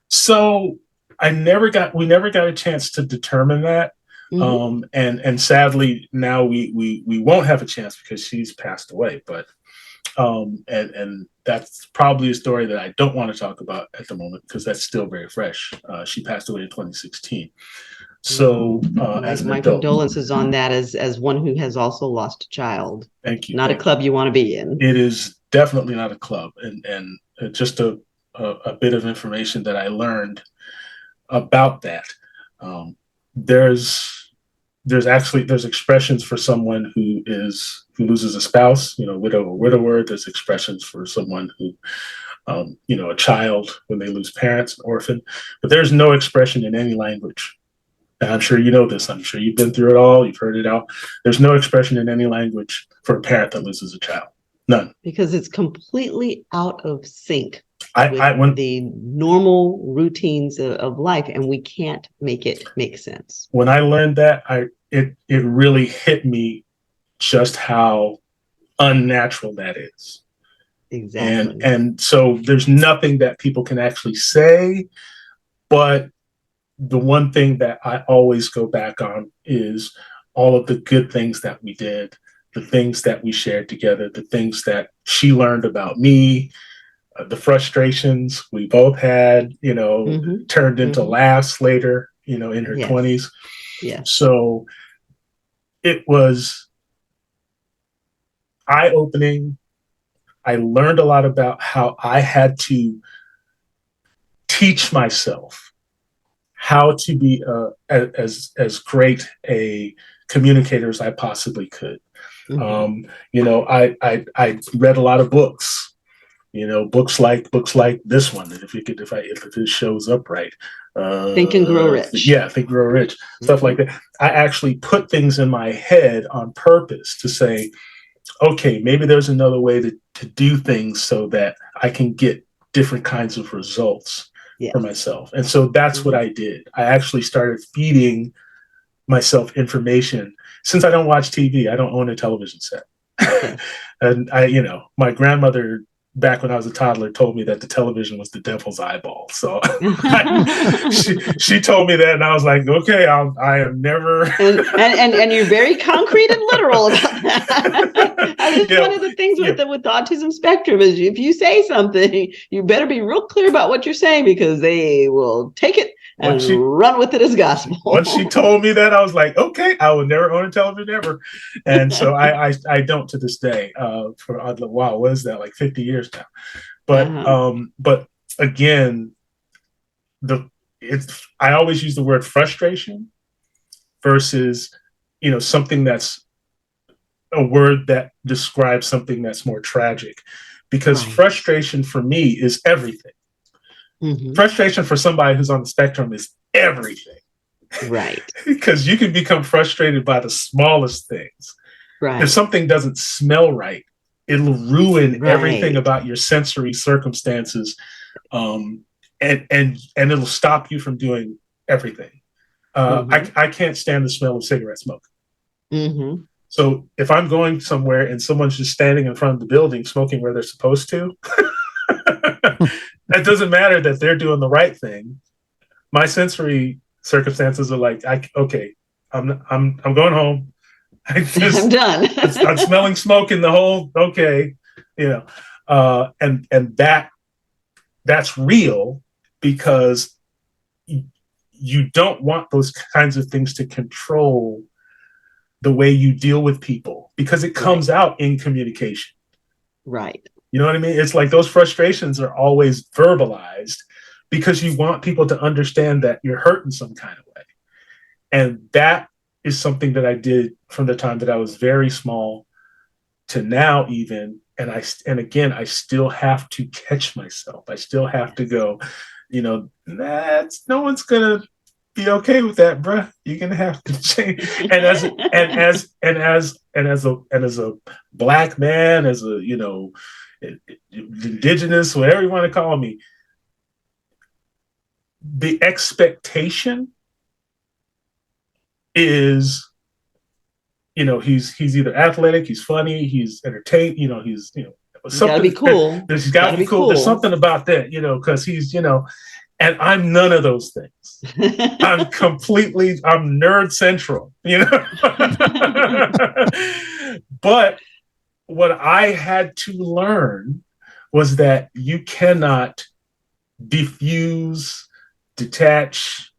[SPEAKER 5] So we never got a chance to determine that.
[SPEAKER 4] Mm-hmm.
[SPEAKER 5] And sadly now we won't have a chance because she's passed away, but and that's probably a story that I don't want to talk about at the moment because that's still very fresh. She passed away in 2016. So as an
[SPEAKER 4] My
[SPEAKER 5] adult,
[SPEAKER 4] condolences on that as one who has also lost a child.
[SPEAKER 5] thank you.
[SPEAKER 4] Not a club you want to be in.
[SPEAKER 5] It is definitely not a club, and just a bit of information that I learned about that. There's expressions for someone who loses a spouse, you know, widow or widower. There's expressions for someone who, you know, a child when they lose parents, an orphan. But there's no expression in any language. And I'm sure you know this. I'm sure you've been through it all. You've heard it out. There's no expression in any language for a parent that loses a child. None.
[SPEAKER 4] Because it's completely out of sync
[SPEAKER 5] When
[SPEAKER 4] the normal routines of life, and we can't make it make sense.
[SPEAKER 5] When I learned that, it really hit me just how unnatural that is.
[SPEAKER 4] Exactly.
[SPEAKER 5] And so there's nothing that people can actually say, but the one thing that I always go back on is all of the good things that we did, the things that we shared together, the things that she learned about me, the frustrations we both had, you know, turned into laughs later, you know, in her 20s.
[SPEAKER 4] Yeah.
[SPEAKER 5] So it was eye-opening. I learned a lot about how I had to teach myself how to be as great a communicator as I possibly could. You know, I read a lot of books. You know, books like this one. If it shows up right,
[SPEAKER 4] Think and Grow Rich.
[SPEAKER 5] Yeah, Think and Grow Rich. Stuff like that. I actually put things in my head on purpose to say, okay, maybe there's another way to do things so that I can get different kinds of results for myself. And so that's what I did. I actually started feeding myself information. Since I don't watch TV, I don't own a television set. And you know, my grandmother, back when I was a toddler, told me that the television was the devil's eyeball. So she told me that, and I was like, okay, I am never.
[SPEAKER 4] and you're very concrete and literal about that. One of the things with the autism spectrum is if you say something, you better be real clear about what you're saying because they will take it and run with it as gospel.
[SPEAKER 5] Once she told me that, I was like, okay, I will never own a television ever. And so I don't to this day. Wow, what is that, like 50 years now? But again, I always use the word frustration versus, you know, something that's a word that describes something that's more tragic, because frustration for me is everything. Frustration for somebody who's on the spectrum is everything.
[SPEAKER 4] Right.
[SPEAKER 5] Because you can become frustrated by the smallest things.
[SPEAKER 4] Right.
[SPEAKER 5] If something doesn't smell right, it'll ruin everything about your sensory circumstances. And it'll stop you from doing everything. I can't stand the smell of cigarette smoke. So if I'm going somewhere and someone's just standing in front of the building smoking where they're supposed to, that doesn't matter that they're doing the right thing. My sensory circumstances are like, okay, I'm going home. I'm
[SPEAKER 4] done.
[SPEAKER 5] I'm smelling smoke in the whole. Okay, you know, and that's real because you don't want those kinds of things to control the way you deal with people because it comes out in communication.
[SPEAKER 4] Right.
[SPEAKER 5] You know what I mean? It's like those frustrations are always verbalized because you want people to understand that you're hurt in some kind of way. And that is something that I did from the time that I was very small to now even. And again, I still have to catch myself. I still have to go, that's no one's gonna be okay with that, bruh. You're gonna have to change. And as a black man, as a indigenous, whatever you want to call me, the expectation is, he's either athletic, he's funny, he's entertained, he's
[SPEAKER 4] gotta be cool.
[SPEAKER 5] There's got to be cool. There's something about that, because he's, and I'm none of those things. I'm nerd central, But what I had to learn was that you cannot diffuse, detach,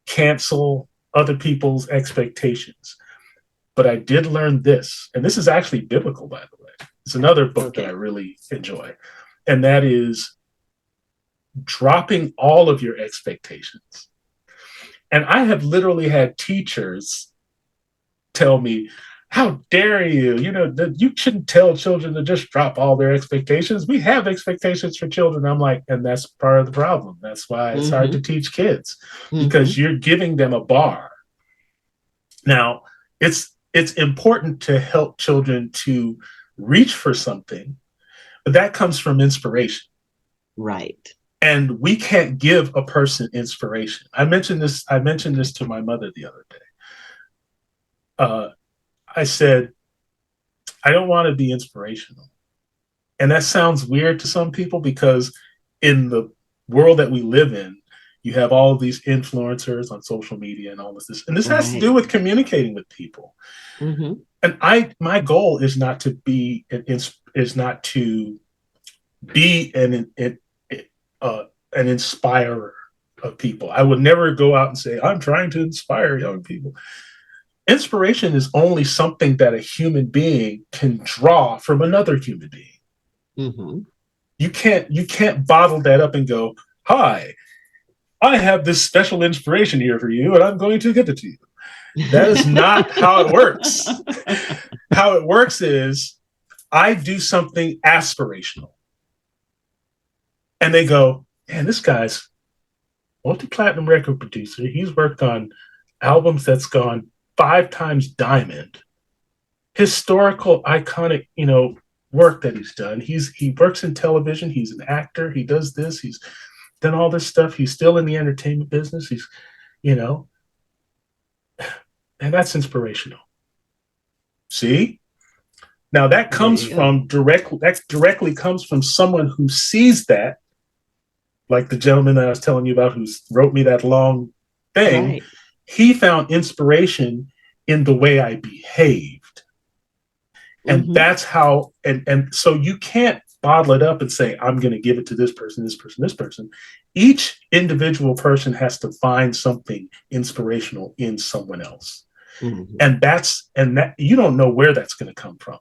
[SPEAKER 5] cancel other people's expectations. But I did learn this, and this is actually biblical, by the way. It's another book that I really enjoy, and that is dropping all of your expectations. And I have literally had teachers tell me, how dare you? You shouldn't tell children to just drop all their expectations. We have expectations for children. I'm like, and that's part of the problem. That's why it's hard to teach kids, because you're giving them a bar. Now, it's important to help children to reach for something, but that comes from inspiration. Right. And we can't give a person inspiration. I mentioned this to my mother the other day. I said, I don't want to be inspirational. And that sounds weird to some people, because in the world that we live in, you have all of these influencers on social media and all of this. And this has to do with communicating with people. And my goal is not to be an inspirer of people. I would never go out and say, I'm trying to inspire young people. Inspiration is only something that a human being can draw from another human being. You can't bottle that up and go, hi, I have this special inspiration here for you, and I'm going to give it to you. That is not how it works. How it works is I do something aspirational. And they go, man, this guy's multi-platinum record producer. He's worked on albums that's gone 5 times diamond. Historical, iconic, work that he's done. He works in television. He's an actor. He does this. He's done all this stuff. He's still in the entertainment business. He's, and that's inspirational. See? Now that comes from directly comes from someone who sees that, like the gentleman that I was telling you about who wrote me that long thing. Right. He found inspiration in the way I behaved. And that's how, and so you can't bottle it up and say, I'm going to give it to this person, this person, this person. Each individual person has to find something inspirational in someone else. And that you don't know where that's going to come from.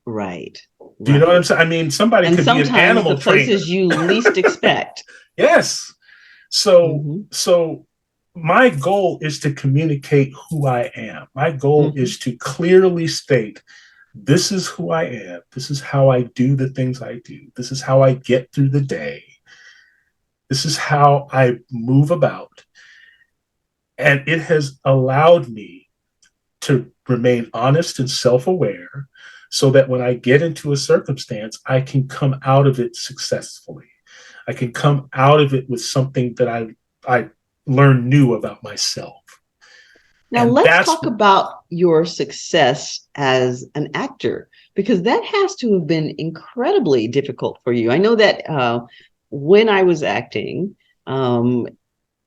[SPEAKER 5] Right. Do you know what I'm saying? I mean, somebody could be an animal
[SPEAKER 4] the places trainer. You least expect.
[SPEAKER 5] Yes. So my goal is to communicate who I am. My goal is to clearly state, this is who I am. This is how I do the things I do. This is how I get through the day. This is how I move about. And it has allowed me to remain honest and self-aware, so that when I get into a circumstance, I can come out of it successfully. I can come out of it with something that I learned new about myself.
[SPEAKER 4] Now, let's talk about your success as an actor, because that has to have been incredibly difficult for you. I know that when I was acting, the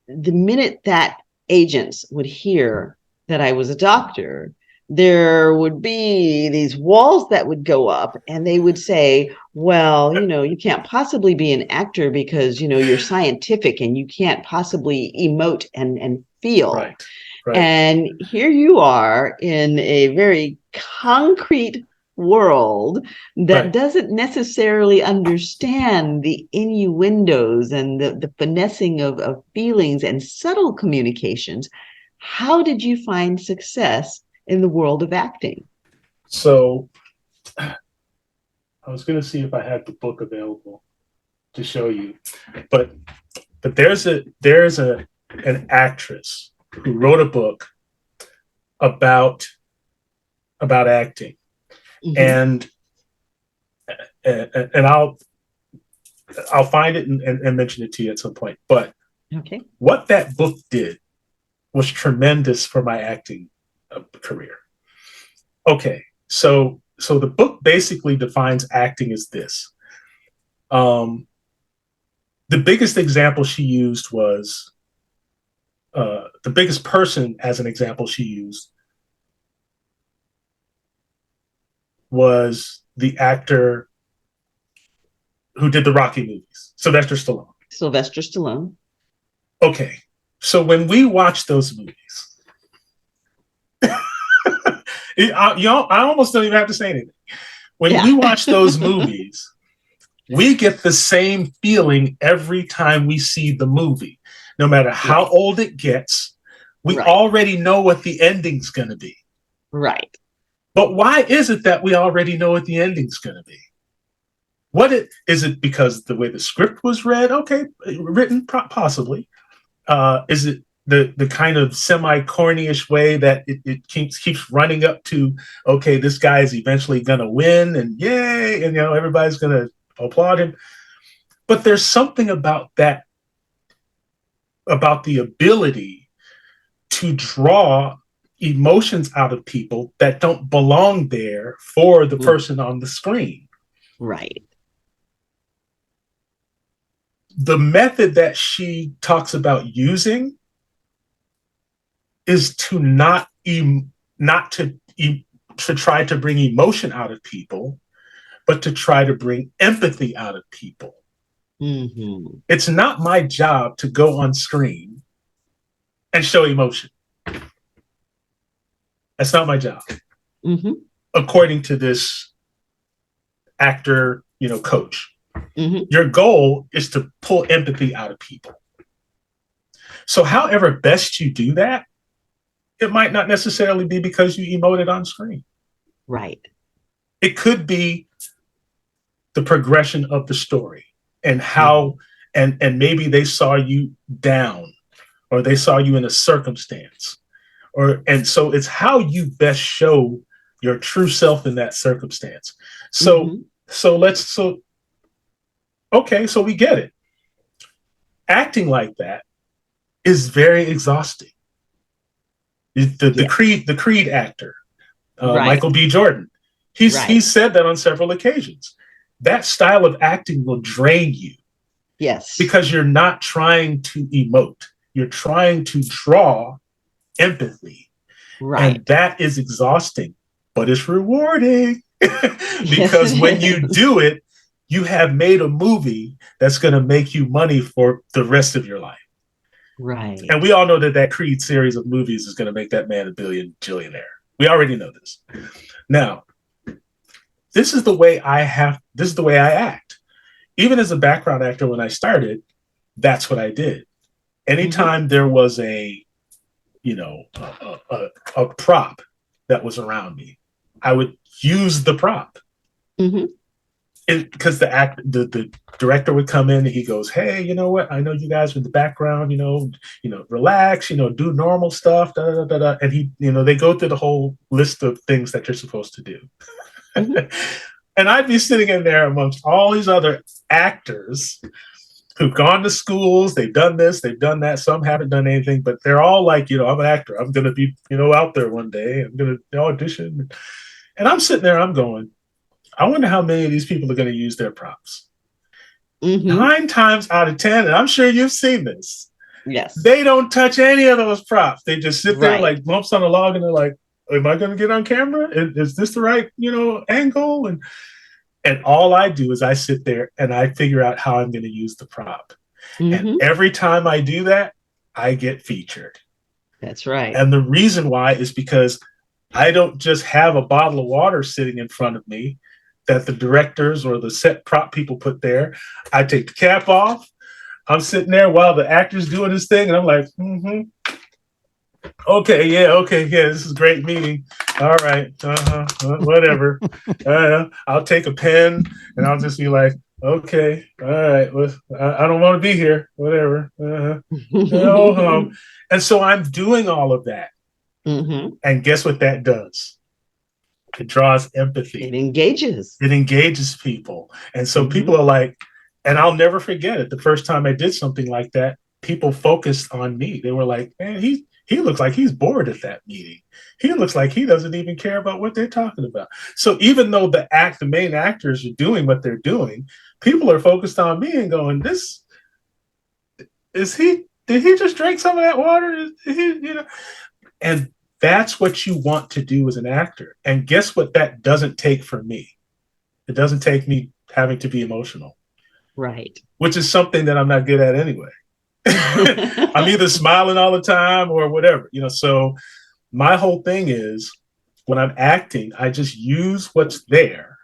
[SPEAKER 4] minute that agents would hear that I was a doctor, there would be these walls that would go up, and they would say, well, you can't possibly be an actor because, you're scientific and you can't possibly emote and feel. Right. And here you are in a very concrete world that doesn't necessarily understand the innuendos and the finessing of feelings and subtle communications. How did you find success in the world of acting?
[SPEAKER 5] So I was going to see if I had the book available to show you, but But there's an actress who wrote a book about acting, and I'll find it and mention it to you at some point. But what that book did was tremendous for my acting career. Okay, so the book basically defines acting as this. The biggest example she used was the biggest person as an example she used was the actor who did the Rocky movies, Sylvester Stallone. Okay, so when we watch those movies, I almost don't even have to say anything. When we watch those movies, we get the same feeling every time we see the movie. No matter how old it gets, we already know what the ending's going to be.
[SPEAKER 4] Right.
[SPEAKER 5] But why is it that we already know what the ending's going to be? Is it because the way the script was written, possibly? Is it the kind of semi-corny-ish way that it keeps running up to, okay, this guy is eventually going to win, and yay, and everybody's going to applaud him? But there's something about that, about the ability to draw emotions out of people that don't belong there for the person on the screen.
[SPEAKER 4] Right.
[SPEAKER 5] The method that she talks about using is to to try to bring emotion out of people, but to try to bring empathy out of people.
[SPEAKER 4] Mm-hmm.
[SPEAKER 5] It's not my job to go on screen and show emotion. That's not my job.
[SPEAKER 4] Mm-hmm.
[SPEAKER 5] According to this actor, coach.
[SPEAKER 4] Mm-hmm.
[SPEAKER 5] Your goal is to pull empathy out of people. So however best you do that, it might not necessarily be because you emoted on screen.
[SPEAKER 4] Right.
[SPEAKER 5] It could be the progression of the story and how, and maybe they saw you down, or they saw you in a circumstance, and so it's how you best show your true self in that circumstance. So, so we get it. Acting like that is very exhausting. The Creed actor, Michael B. Jordan, he's said that on several occasions. That style of acting will drain you.
[SPEAKER 4] Yes.
[SPEAKER 5] Because you're not trying to emote. You're trying to draw empathy.
[SPEAKER 4] Right.
[SPEAKER 5] And that is exhausting, but it's rewarding. Because when you do it, you have made a movie that's going to make you money for the rest of your life.
[SPEAKER 4] Right.
[SPEAKER 5] And we all know that Creed series of movies is going to make that man a billionaire. We already know this. Now, this is the way I act. Even as a background actor, when I started, that's what I did. Anytime there was a prop that was around me, I would use the prop. Because the director would come in and he goes, "Hey, you know what? I know you guys are in the background. Relax. Do normal stuff." Da, da, da, da. And they go through the whole list of things that you're supposed to do. And I'd be sitting in there amongst all these other actors who've gone to schools. They've done this, they've done that. Some haven't done anything, but they're all like, I'm an actor. I'm going to be, out there one day. I'm going to audition. And I'm sitting there, I'm going, I wonder how many of these people are going to use their props. 9 times out of 10, and I'm sure you've seen this.
[SPEAKER 4] Yes.
[SPEAKER 5] They don't touch any of those props. They just sit there like lumps on a log, and they're like, am I going to get on camera? Is this the right, angle? And all I do is I sit there and I figure out how I'm going to use the prop. And every time I do that, I get featured.
[SPEAKER 4] That's right.
[SPEAKER 5] And the reason why is because I don't just have a bottle of water sitting in front of me that the directors or the set prop people put there. I take the cap off. I'm sitting there while the actor's doing his thing, and I'm like, okay, this is a great meeting. All right, whatever. I'll take a pen, and I'll just be like, okay, all right. Well, I don't want to be here. Whatever. And so I'm doing all of that.
[SPEAKER 4] Mm-hmm.
[SPEAKER 5] And guess what that does? It draws empathy.
[SPEAKER 4] It engages.
[SPEAKER 5] It engages people. And so
[SPEAKER 4] Mm-hmm.
[SPEAKER 5] people are like, and I'll never forget it. The first time I did something like that, people focused on me. They were like, man, he looks like he's bored at that meeting. He looks like he doesn't even care about what they're talking about. So even though the main actors are doing what they're doing, people are focused on me and going, did he just drink some of that water? And that's what you want to do as an actor. And guess what that doesn't take from me? It doesn't take me having to be emotional.
[SPEAKER 4] Right.
[SPEAKER 5] Which is something that I'm not good at anyway. I'm either smiling all the time or whatever, so my whole thing is when I'm acting, I just use what's there,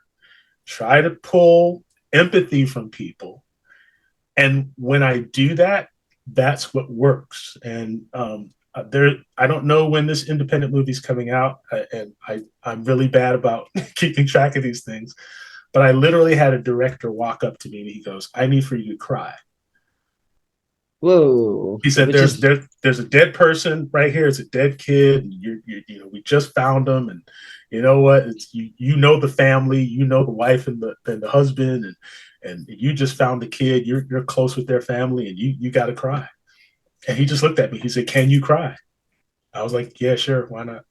[SPEAKER 5] try to pull empathy from people. And when I do that, that's what works. And I don't know when this independent movie's coming out, and I'm really bad about keeping track of these things, but I literally had a director walk up to me and he goes, I need for you to cry.
[SPEAKER 4] Whoa.
[SPEAKER 5] He said, there's a dead person right here. It's a dead kid. And we just found him. And you know what? It's, you know the family, you know the wife and the husband, and you just found the kid. You're close with their family, and you got to cry. And he just looked at me. He said, can you cry? I was like, yeah, sure. Why not?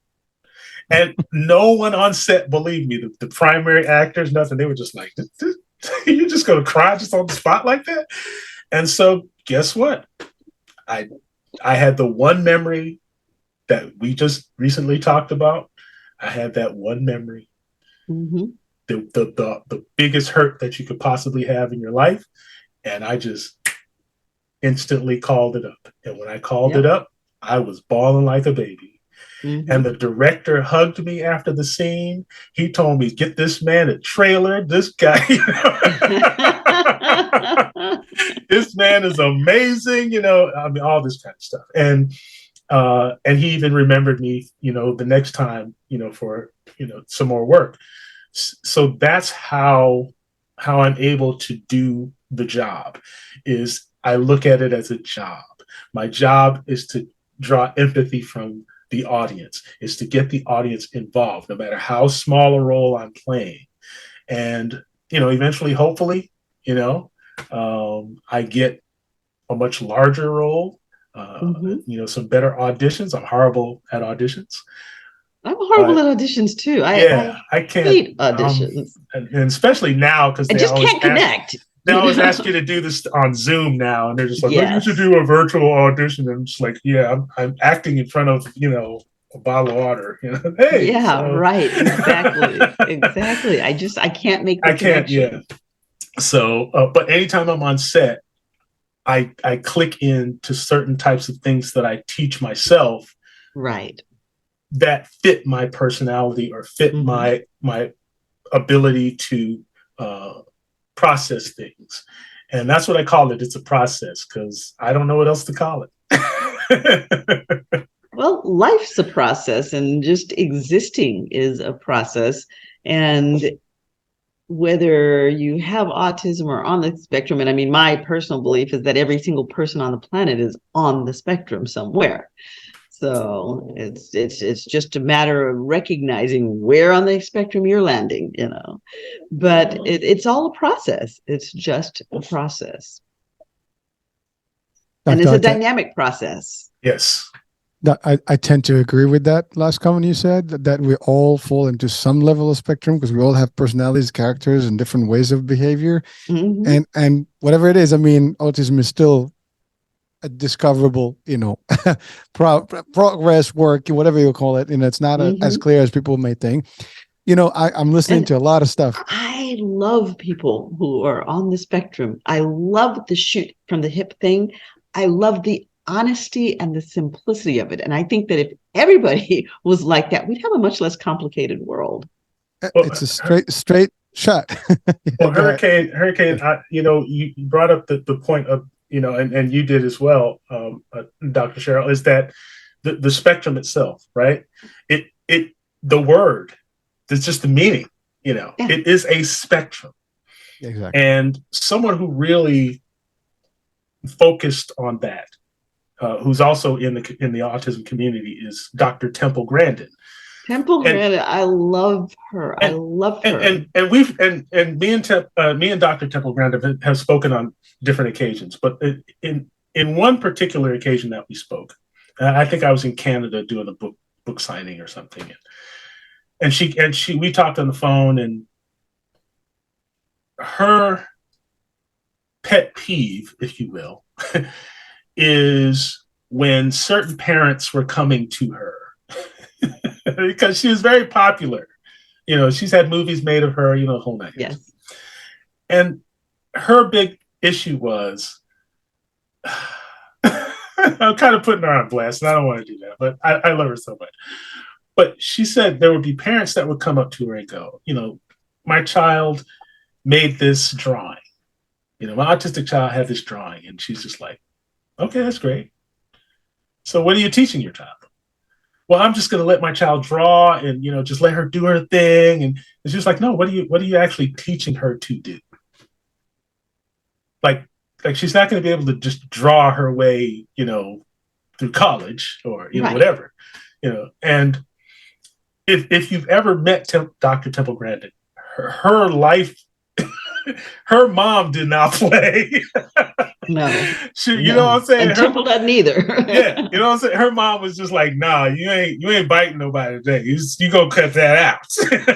[SPEAKER 5] And no one on set believed me. The primary actors, nothing. They were just like, you just going to cry just on the spot like that? And so guess what? I had the one memory that we just recently talked about. I had that one memory.
[SPEAKER 4] Mm-hmm.
[SPEAKER 5] The biggest hurt that you could possibly have in your life. And I just instantly called it up. And when I called it up, I was bawling like a baby. Mm-hmm. And the director hugged me after the scene. He told me, get this man a trailer. This guy, this man is amazing. All this kind of stuff. And he even remembered me, the next time, for, some more work. So that's how I'm able to do the job. Is I look at it as a job. My job is to draw empathy from the audience, is to get the audience involved, no matter how small a role I'm playing. And, eventually, hopefully, I get a much larger role, some better auditions. I'm horrible at auditions.
[SPEAKER 4] I'm horrible at auditions too. I can't hate auditions.
[SPEAKER 5] And especially now, because
[SPEAKER 4] I just can't connect.
[SPEAKER 5] They always ask you to do this on Zoom now, and they're just like, well, you should do a virtual audition. And it's like, yeah, I'm acting in front of, a bottle of water. Hey.
[SPEAKER 4] Yeah, so. Right. Exactly. I can't make the connection.
[SPEAKER 5] Yeah. So, but anytime I'm on set, I click into certain types of things that I teach myself.
[SPEAKER 4] Right.
[SPEAKER 5] That fit my personality or fit my ability to process things. And that's what I call it. It's a process, because I don't know what else to call it.
[SPEAKER 4] Well, life's a process, and just existing is a process. And whether you have autism or on the spectrum, and I mean, my personal belief is that every single person on the planet is on the spectrum somewhere. So it's just a matter of recognizing where on the spectrum you're landing, but it's all a process. It's just a process. And it's a dynamic process.
[SPEAKER 5] Yes.
[SPEAKER 7] I tend to agree with that last comment you said, that we all fall into some level of spectrum, because we all have personalities, characters, and different ways of behavior. Mm-hmm. And whatever it is, I mean, autism is still a discoverable, progress work, whatever you call it. It's not as clear as people may think. I'm listening to a lot of stuff.
[SPEAKER 4] I love people who are on the spectrum. I love the shoot from the hip thing. I love the honesty and the simplicity of it. And I think that if everybody was like that, we'd have a much less complicated world.
[SPEAKER 7] It's a straight shot.
[SPEAKER 5] Well, Hurricane, you brought up the point of, and you did as well, Dr. Cheryl, is that the spectrum itself, right? The word, it's just the meaning, It is a spectrum.
[SPEAKER 7] Exactly.
[SPEAKER 5] And someone who really focused on that, who's also in the autism community, is Dr. Temple Grandin.
[SPEAKER 4] Temple
[SPEAKER 5] And-
[SPEAKER 4] Grandin, I love her. I
[SPEAKER 5] and-
[SPEAKER 4] love her.
[SPEAKER 5] And we've me and Dr. Temple Grandin have spoken on different occasions, but in one particular occasion that we spoke, I think I was in Canada doing a book signing or something, and we talked on the phone, and her pet peeve, if you will, is when certain parents were coming to her because she was very popular. She's had movies made of her, the whole night.
[SPEAKER 4] Yes.
[SPEAKER 5] And her big issue was, I'm kind of putting her on blast, and I don't want to do that, but I love her so much. But she said there would be parents that would come up to her and go, my child made this drawing. My autistic child had this drawing, and she's just like, okay, that's great. So what are you teaching your child? Well, I'm just going to let my child draw and, just let her do her thing. And it's just like, no, what are you actually teaching her to do? Like she's not going to be able to just draw her way, through college or,
[SPEAKER 4] Right.
[SPEAKER 5] whatever, and if you've ever met Dr. Temple Grandin, her life, her mom did not play.
[SPEAKER 4] No.
[SPEAKER 5] You know what I'm saying?
[SPEAKER 4] And Temple doesn't either.
[SPEAKER 5] Yeah, you know what I'm saying? Her mom was just like, nah, you ain't biting nobody today. You gonna cut that out.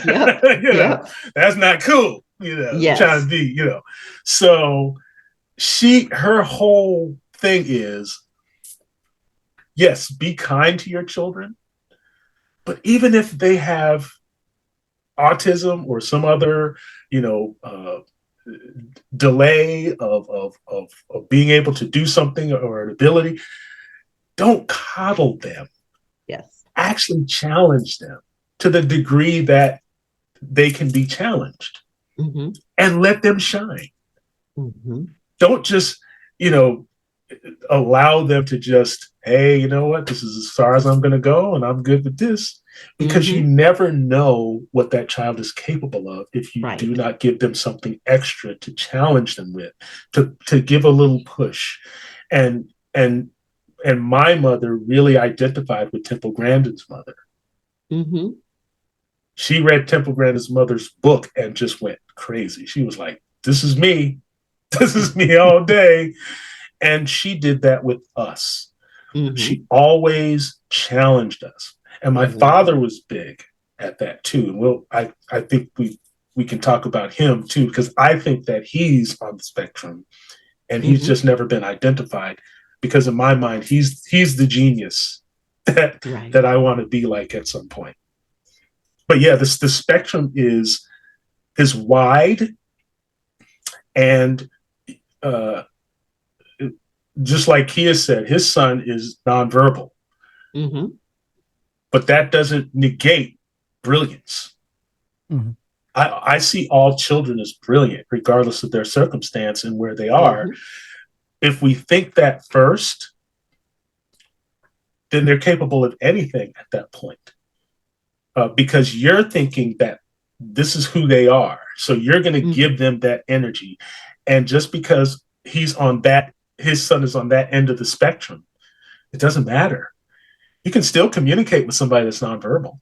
[SPEAKER 4] Yep.
[SPEAKER 5] That's not cool.
[SPEAKER 4] Yes.
[SPEAKER 5] Trying to be, So her whole thing is, yes, be kind to your children, but even if they have autism or some other, delay of being able to do something or an ability, don't coddle them.
[SPEAKER 4] Yes.
[SPEAKER 5] Actually challenge them to the degree that they can be challenged,
[SPEAKER 4] Mm-hmm.
[SPEAKER 5] and let them shine.
[SPEAKER 4] Mm-hmm.
[SPEAKER 5] Don't just, allow them to just, hey, you know what, this is as far as I'm going to go, and I'm good with this. Because you never know what that child is capable of if you do not give them something extra to challenge them with, to give a little push. And my mother really identified with Temple Grandin's mother.
[SPEAKER 4] Mm-hmm.
[SPEAKER 5] She read Temple Grandin's mother's book and just went crazy. She was like, this is me. This is me all day. And she did that with us. Mm-hmm. She always challenged us. And my father was big at that too. And I think we can talk about him too, because I think that he's on the spectrum and he's just never been identified, because in my mind, he's the genius that I want to be like at some point. But yeah, the spectrum is wide, and just like Kia said, his son is nonverbal. Mm-hmm. But that doesn't negate brilliance. Mm-hmm. I see all children as brilliant, regardless of their circumstance and where they are. Mm-hmm. If we think that first, then they're capable of anything at that point. Because you're thinking that this is who they are. So you're going to give them that energy. And just because his son is on that end of the spectrum, it doesn't matter. You can still communicate with somebody that's nonverbal.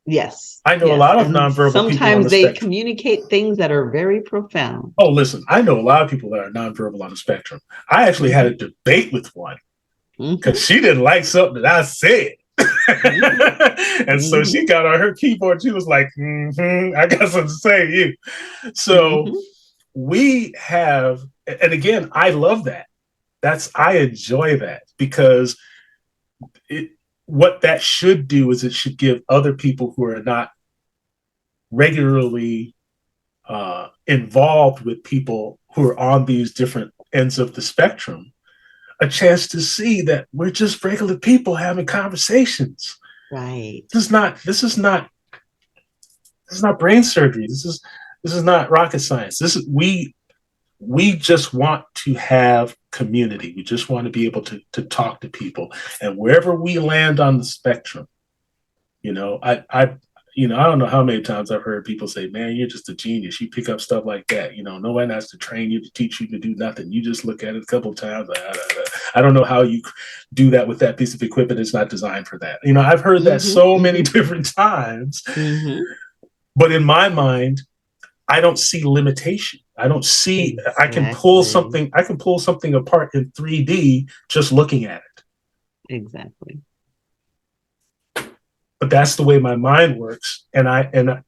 [SPEAKER 4] Yes.
[SPEAKER 5] I know a lot of nonverbal people.
[SPEAKER 4] Sometimes they communicate things that are very profound.
[SPEAKER 5] Oh, listen, I know a lot of people that are nonverbal on the spectrum. I actually had a debate with one because she didn't like something that I said. And so she got on her keyboard. She was like, I got something to say to you. So we have, and again, I love that. I enjoy that, because what that should do is it should give other people who are not regularly involved with people who are on these different ends of the spectrum a chance to see that we're just regular people having conversations.
[SPEAKER 4] Right.
[SPEAKER 5] This is not brain surgery. This is not rocket science. We just want to have community. We just want to be able to talk to people, and wherever we land on the spectrum, I don't know how many times I've heard people say, man, you're just a genius. You pick up stuff like that. No one has to train you to teach you to do nothing. You just look at it a couple of times. I don't know how you do that with that piece of equipment. It's not designed for that. I've heard that so many different times. But in my mind, I don't see limitation. I don't see, exactly. I can pull something apart in 3D just looking at it.
[SPEAKER 4] Exactly.
[SPEAKER 5] But that's the way my mind works. And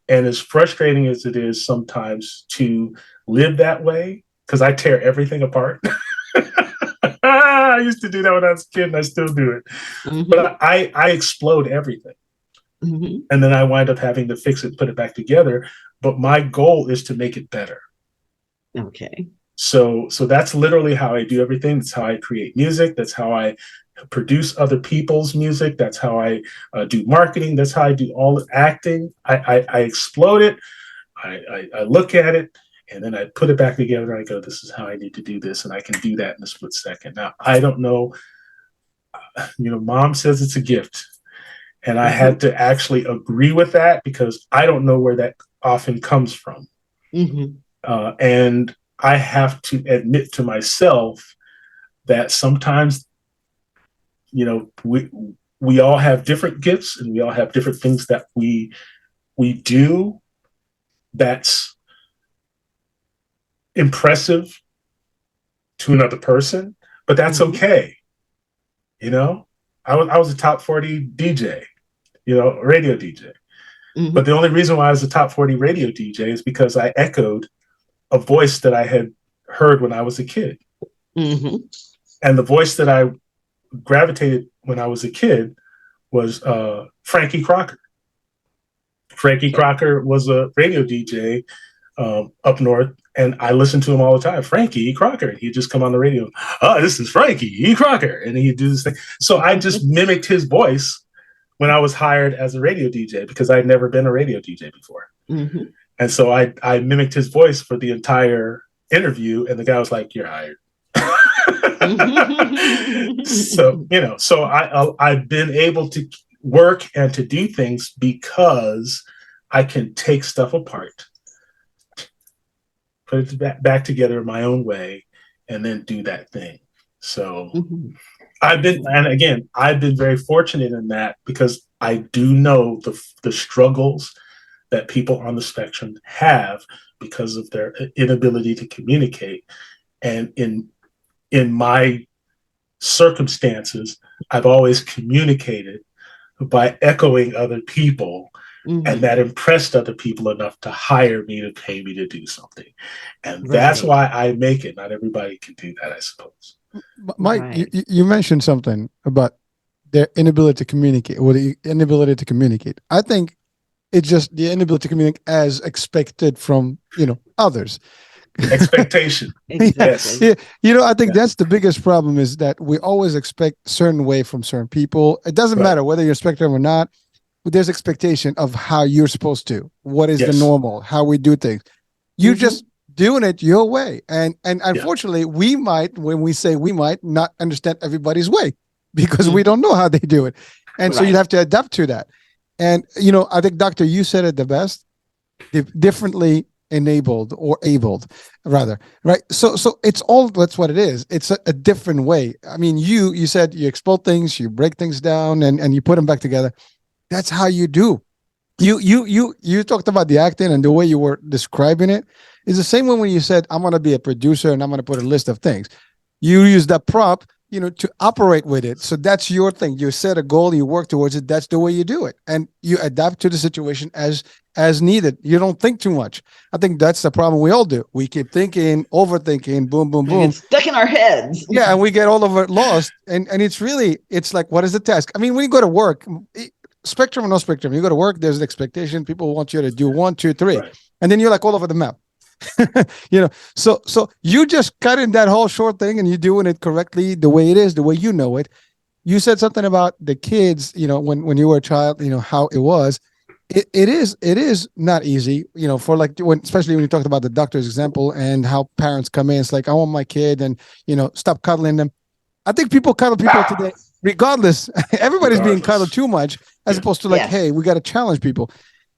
[SPEAKER 5] as frustrating as it is sometimes to live that way, because I tear everything apart. I used to do that when I was a kid, and I still do it. But I explode everything. And then I wind up having to fix it, put it back together. But my goal is to make it better.
[SPEAKER 4] Okay.
[SPEAKER 5] So that's literally how I do everything. That's how I create music. That's how I produce other people's music. That's how I do marketing. That's how I do all the acting. I explode it. I look at it, and then I put it back together. And I go, this is how I need to do this. And I can do that in a split second. Now, I don't know. Mom says it's a gift. And I had to actually agree with that because I don't know where that often comes from. And I have to admit to myself that sometimes, we all have different gifts and we all have different things that we do that's impressive to another person, but that's okay. I was a top 40 DJ, radio DJ. But the only reason why I was a top 40 radio DJ is because I echoed a voice that I had heard when I was a kid. And the voice that I gravitated when I was a kid was Frankie Crocker. Frankie Crocker was a radio DJ up north, and I listened to him all the time. Frankie Crocker. He'd just come on the radio. Oh, this is Frankie Crocker. And he'd do this thing. So I just mimicked his voice when I was hired as a radio DJ because I'd never been a radio DJ before. And so I mimicked his voice for the entire interview, and the guy was like, "You're hired." So I've been able to work and to do things because I can take stuff apart, put it back together in my own way, and then do that thing. So I've been very fortunate in that because I do know the struggles that people on the spectrum have because of their inability to communicate. And in my circumstances, I've always communicated by echoing other people, and that impressed other people enough to hire me to pay me to do something. And that's why I make it. Not everybody can do that, I suppose.
[SPEAKER 7] Mike, you mentioned something about their inability to communicate or the inability to communicate. I think it's just the inability to communicate as expected from, others.
[SPEAKER 5] Expectation.
[SPEAKER 4] Exactly.
[SPEAKER 7] Yes. I think that's the biggest problem is that we always expect certain way from certain people. It doesn't matter whether you're expecting or not. There's expectation of how you're supposed to. What is the normal? How we do things. You're just doing it your way. And unfortunately, we might, when we say we might, not understand everybody's way because we don't know how they do it. And so you have to adapt to that. And, I think, Doctor, you said it the best, differently enabled or abled, rather, right? So that's what it is. It's a different way. I mean, you said you explode things, you break things down, and you put them back together. That's how you do. You talked about the acting and the way you were describing it is the same way when you said, I'm going to be a producer and I'm going to put a list of things. You use that prop, to operate with it. So that's your thing. You set a goal, you work towards it. That's the way you do it. And you adapt to the situation as needed. You don't think too much. I think that's the problem we all do. We keep thinking, overthinking, boom, boom, boom.
[SPEAKER 4] It's stuck in our heads.
[SPEAKER 7] Yeah. And we get all of it lost. And it's like, what is the task? I mean, when you go to work, spectrum or no spectrum, you go to work, there's an expectation. People want you to do 1, 2, 3. Right. And then you're like all over the map. So you just cut in that whole short thing and you're doing it correctly the way it is, the way you know it. You said something about the kids, when you were a child, how it was. It is not easy, for especially when you talked about the doctor's example and how parents come in. It's like, I want my kid and, stop cuddling them. I think people cuddle people today, regardless. Everybody's being cuddled too much as opposed to hey, we got to challenge people.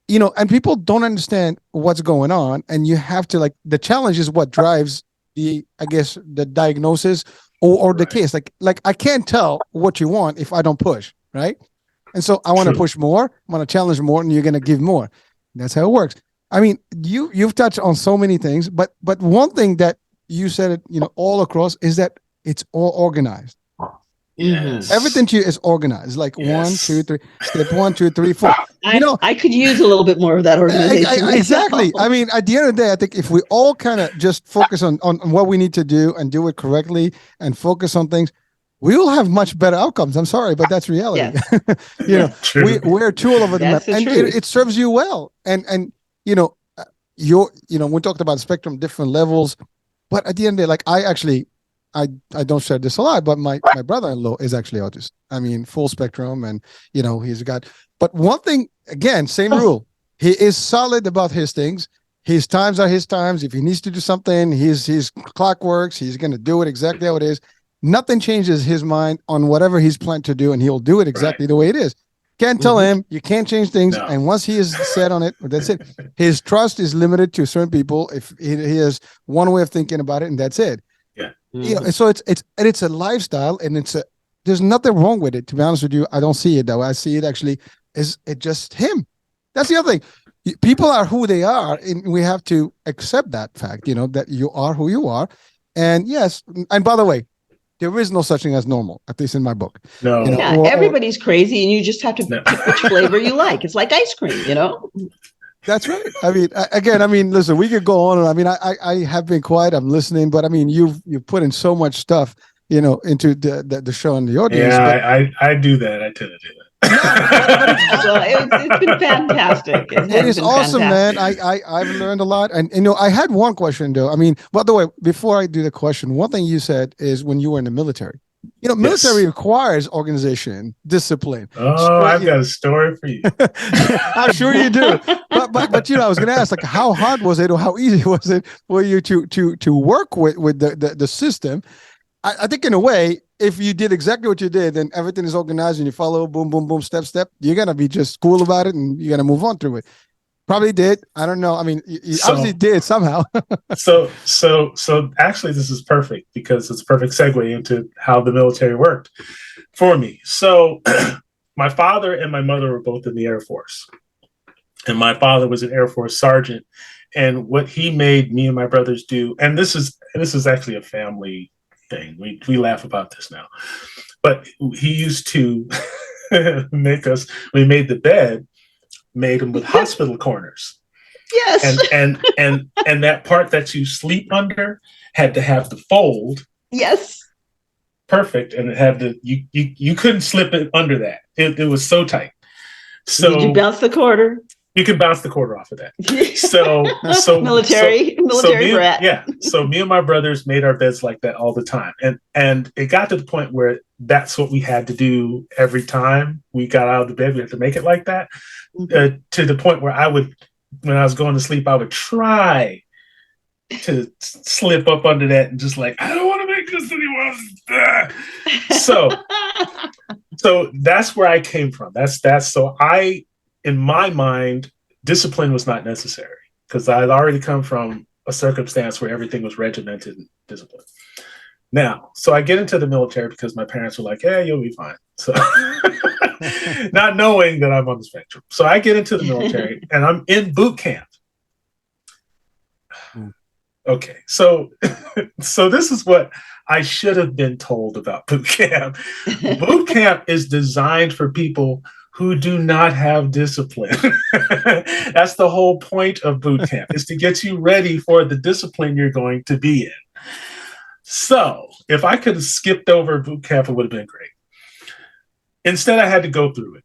[SPEAKER 7] and people don't understand what's going on, and you have to the challenge is what drives the diagnosis or the case. Like I can't tell what you want if I don't push, right? And so I want to push more, I want to challenge more, and you're going to give more. That's how it works. I mean, you've touched on so many things, but one thing that you said, all across, is that it's all organized.
[SPEAKER 5] Yes.
[SPEAKER 7] Everything to you is organized, like 1, 2, 3, step 1, 2, 3, 4.
[SPEAKER 4] I could use a little bit more of that organization.
[SPEAKER 7] Exactly. I mean, at the end of the day, I think if we all kind of just focus on what we need to do and do it correctly and focus on things, we will have much better outcomes. I'm sorry, but that's reality.
[SPEAKER 5] Yes.
[SPEAKER 7] We're a tool over the map, and it serves you well. And we talked about spectrum, different levels, but at the end of the day, I don't share this a lot, but my brother-in-law is actually autistic. I mean, full spectrum, and he's got. But one thing, again, same rule. He is solid about his things. His times are his times. If he needs to do something, his clock works. He's going to do it exactly how it is. Nothing changes his mind on whatever he's planned to do, and he'll do it exactly the way it is. Can't tell him you can't change things, and once he is set on it, that's it. His trust is limited to certain people. If he has one way of thinking about it, and that's it. So it's a lifestyle, and there's nothing wrong with it. To be honest with you, I don't see it that way. I see it actually is it just him. That's the other thing. People are who they are, and we have to accept that fact. That you are who you are, and yes. And by the way, there is no such thing as normal, at least in my book.
[SPEAKER 5] No,
[SPEAKER 4] everybody's crazy, and you just have to pick which flavor you like. It's like ice cream,
[SPEAKER 7] That's right. I mean, listen, we could go on, and I mean, I have been quiet. I'm listening, but I mean, you've put in so much stuff, into the show and the audience.
[SPEAKER 5] Yeah, I do that. I tend to do that.
[SPEAKER 4] It's been fantastic.
[SPEAKER 7] It is awesome, fantastic. Man. I've learned a lot, and I had one question though. I mean, by the way, before I do the question, one thing you said is when you were in the military. Military requires organization, discipline.
[SPEAKER 5] Oh, I've got a story for you.
[SPEAKER 7] I'm sure you do. But I was going to ask, how hard was it, or how easy was it for you to work with the system? I think in a way, if you did exactly what you did, then everything is organized and you follow, boom, boom, boom, step, you're going to be just cool about it, and you're going to move on through it. Probably did. I don't know. I mean, you obviously did somehow.
[SPEAKER 5] So actually, this is perfect, because it's a perfect segue into how the military worked for me. So my father and my mother were both in the Air Force, and my father was an Air Force sergeant. And what he made me and my brothers do, and this is actually a family thing. We laugh about this now, but he used to make us. We made the bed. Made them with hospital corners.
[SPEAKER 4] Yes.
[SPEAKER 5] And that part that you sleep under had to have the fold.
[SPEAKER 4] Yes.
[SPEAKER 5] Perfect. And it had you couldn't slip it under that. It was so tight. So
[SPEAKER 4] did you bounce the quarter?
[SPEAKER 5] You can bounce the quarter off of that. So
[SPEAKER 4] military brat.
[SPEAKER 5] Yeah. So me and my brothers made our beds like that all the time. And it got to the point where that's what we had to do every time we got out of the bed. We had to make it like that. To the point where when I was going to sleep, I would try to slip up under that and just I don't want to make this anymore. So that's where I came from. In my mind, discipline was not necessary, because I had already come from a circumstance where everything was regimented and disciplined. Now, so I get into the military because my parents were like, "Yeah, you'll be fine." So, not knowing that I'm on the spectrum, so I get into the military and I'm in boot camp. Okay, so this is what I should have been told about boot camp. Boot camp is designed for people who do not have discipline. That's the whole point of boot camp, is to get you ready for the discipline you're going to be in. So if I could have skipped over boot camp, it would have been great. Instead, I had to go through it.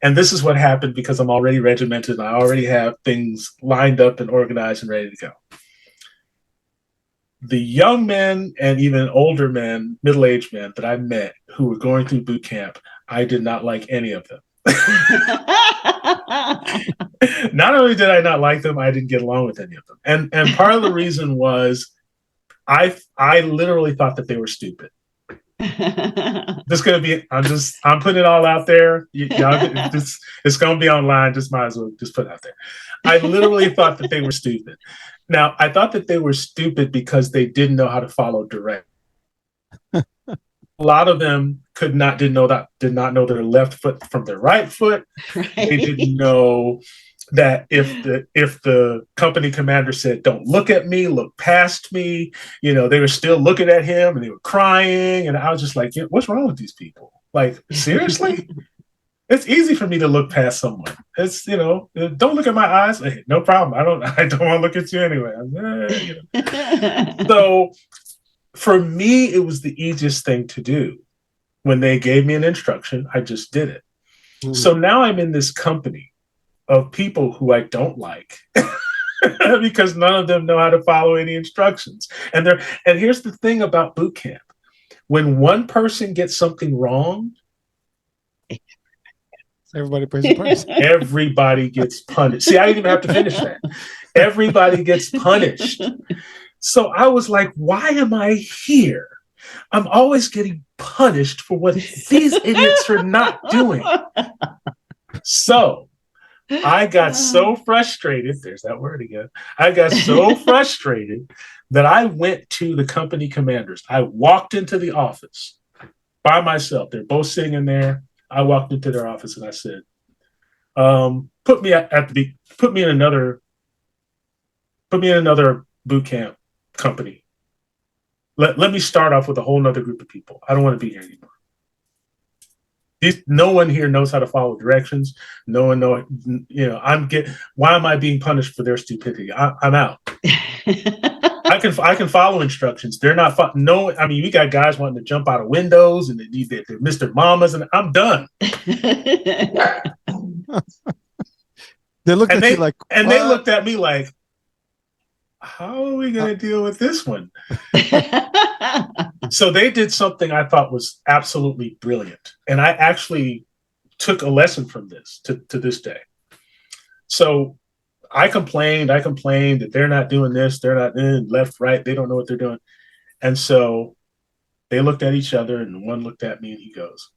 [SPEAKER 5] And this is what happened, because I'm already regimented and I already have things lined up and organized and ready to go. The young men and even older men, middle-aged men that I met who were going through boot camp, I did not like any of them. Not only did I not like them, I didn't get along with any of them. And part of the reason was I literally thought that they were stupid. I'm putting it all out there. It's going to be online. Just might as well just put it out there. I literally thought that they were stupid. Now, I thought that they were stupid because they didn't know how to follow direct. A lot of them did not know their left foot from their right foot. Right. They didn't know that if the company commander said, "Don't look at me, look past me," they were still looking at him and they were crying. And I was just like, what's wrong with these people? Like, seriously? It's easy for me to look past someone. It's, don't look at my eyes. Hey, no problem. I don't want to look at you anyway. So for me, it was the easiest thing to do. When they gave me an instruction, I just did it. Mm-hmm. So now I'm in this company of people who I don't like because none of them know how to follow any instructions. And here's the thing about boot camp. When one person gets something wrong,
[SPEAKER 7] everybody pays the price.
[SPEAKER 5] Everybody gets punished. See, I didn't even have to finish that. Everybody gets punished. So I was like, why am I here? I'm always getting punished for what these idiots are not doing. So I got so frustrated. There's that word again. I got so frustrated that I went to the company commanders. I walked into the office by myself. They're both sitting in there. I walked into their office and I said, put me in another boot camp company. Let me start off with a whole nother group of people. I don't want to be here anymore. No one here knows how to follow directions. No one knows, why am I being punished for their stupidity? I'm out. I can follow instructions. They're not, we got guys wanting to jump out of windows and they're Mr. Mamas, and I'm done.
[SPEAKER 7] They looked at you like,
[SPEAKER 5] and they looked at me like, how are we going to deal with this one? So they did something I thought was absolutely brilliant. And I actually took a lesson from this to this day. So I complained that they're not doing this. They're not in left, right. They don't know what they're doing. And so they looked at each other and one looked at me and he goes,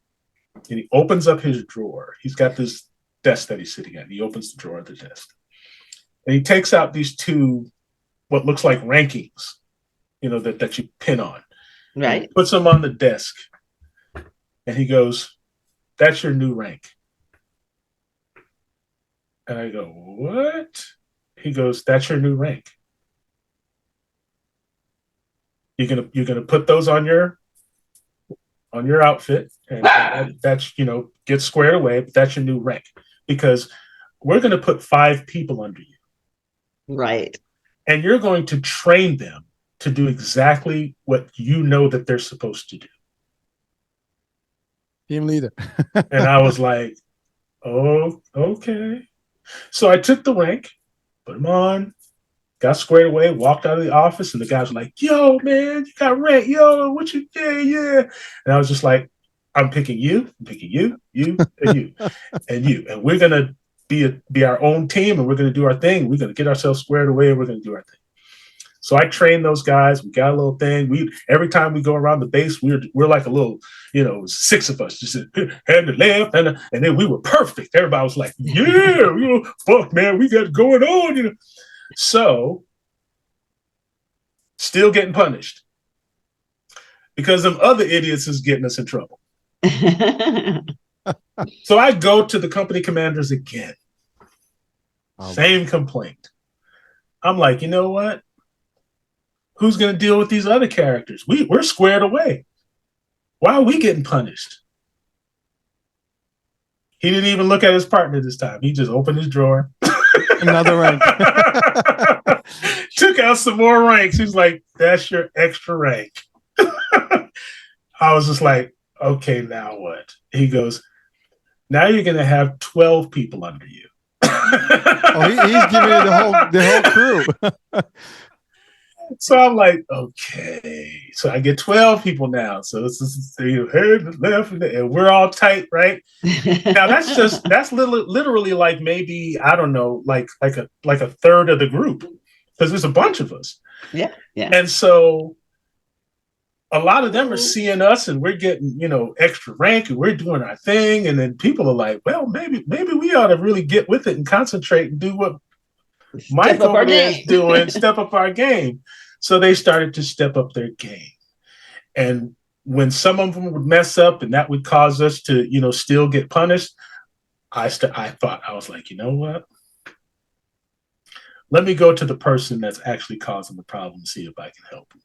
[SPEAKER 5] and he opens up his drawer. He's got this desk that he's sitting at. And he opens the drawer of the desk and he takes out these two, what looks like rankings, that you pin on. Right. He puts them on the desk and he goes, "That's your new rank." And I go, "What?" He goes, "That's your new rank. You're gonna put those on your outfit, and that's get squared away. But that's your new rank because we're gonna put 5 people under you,
[SPEAKER 4] right? And
[SPEAKER 5] you're going to train them to do exactly what you know that they're supposed to do."
[SPEAKER 7] Team leader.
[SPEAKER 5] And I was like, "Oh, okay." So I took the rank, put them on, got squared away, walked out of the office, and the guys were like, "Yo, man, you got rank. Yo, what you did? Yeah." And I was just like, "I'm picking you, and you, and you, and you. And we're going to be our own team, and we're going to do our thing. We're going to get ourselves squared away, and we're going to do our thing." So I trained those guys. We got a little thing. Every time we go around the base, we're like a little, 6 of us, just hand to left, and then we were perfect. Everybody was like, "Yeah, fuck, man, we got it going on." So still getting punished because them other idiots is getting us in trouble. So I go to the company commanders again. Same complaint. I'm like, you know what? Who's going to deal with these other characters? We're squared away. Why are we getting punished? He didn't even look at his partner this time. He just opened his drawer.
[SPEAKER 7] Another rank.
[SPEAKER 5] Took out some more ranks. He's like, "That's your extra rank." I was just like, "Okay, now what?" He goes, "Now you're going to have 12 people under you."
[SPEAKER 7] He's giving it the whole crew.
[SPEAKER 5] So I'm like, okay. So I get 12 people now. So it's head, left, and we're all tight, right? Now that's literally like maybe, I don't know, like a third of the group, because there's a bunch of us.
[SPEAKER 4] Yeah.
[SPEAKER 5] And so a lot of them are seeing us and we're getting, extra rank and we're doing our thing. And then people are like, well, maybe we ought to really get with it and concentrate and do what Mike over there is doing, step up our game. So they started to step up their game. And when some of them would mess up and that would cause us to, still get punished, I was like, you know what? Let me go to the person that's actually causing the problem and see if I can help him.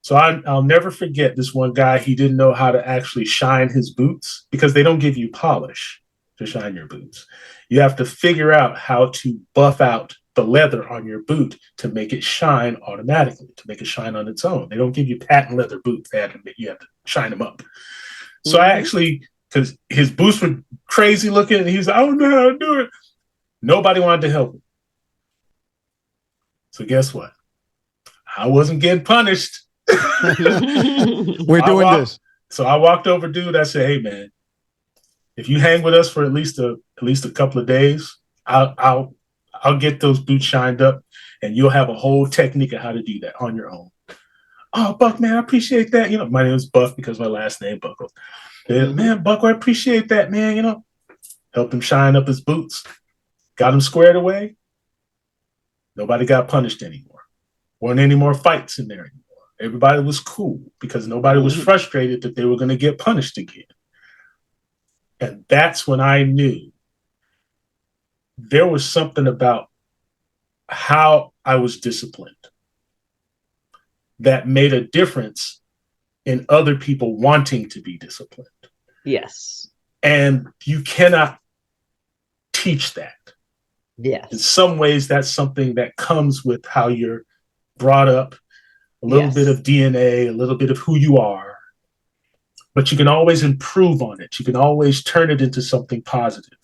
[SPEAKER 5] So I'll never forget this one guy. He didn't know how to actually shine his boots because they don't give you polish to shine your boots. You have to figure out how to buff out the leather on your boot to make it shine automatically, to make it shine on its own. They don't give you patent leather boots. You have to shine them up. So I actually, because his boots were crazy looking, and he's like, I don't know how to do it. Nobody wanted to help him. So guess what? I wasn't getting punished.
[SPEAKER 7] We're doing this.
[SPEAKER 5] So I walked over, dude. I said, hey, man, if you hang with us for at least a couple of days, I'll get those boots shined up, and you'll have a whole technique of how to do that on your own. Oh, Buck, man, I appreciate that. My name is Buck because my last name Buckholtz. Man, Buck, I appreciate that, man. Helped him shine up his boots, got him squared away. Nobody got punished anymore. Weren't any more fights in there anymore. Everybody was cool because nobody was frustrated that they were going to get punished again. And that's when I knew there was something about how I was disciplined that made a difference in other people wanting to be disciplined.
[SPEAKER 4] Yes.
[SPEAKER 5] And you cannot teach that.
[SPEAKER 4] Yes.
[SPEAKER 5] In some ways, that's something that comes with how you're brought up, a little bit of DNA, a little bit of who you are, but you can always improve on it. You can always turn it into something positive.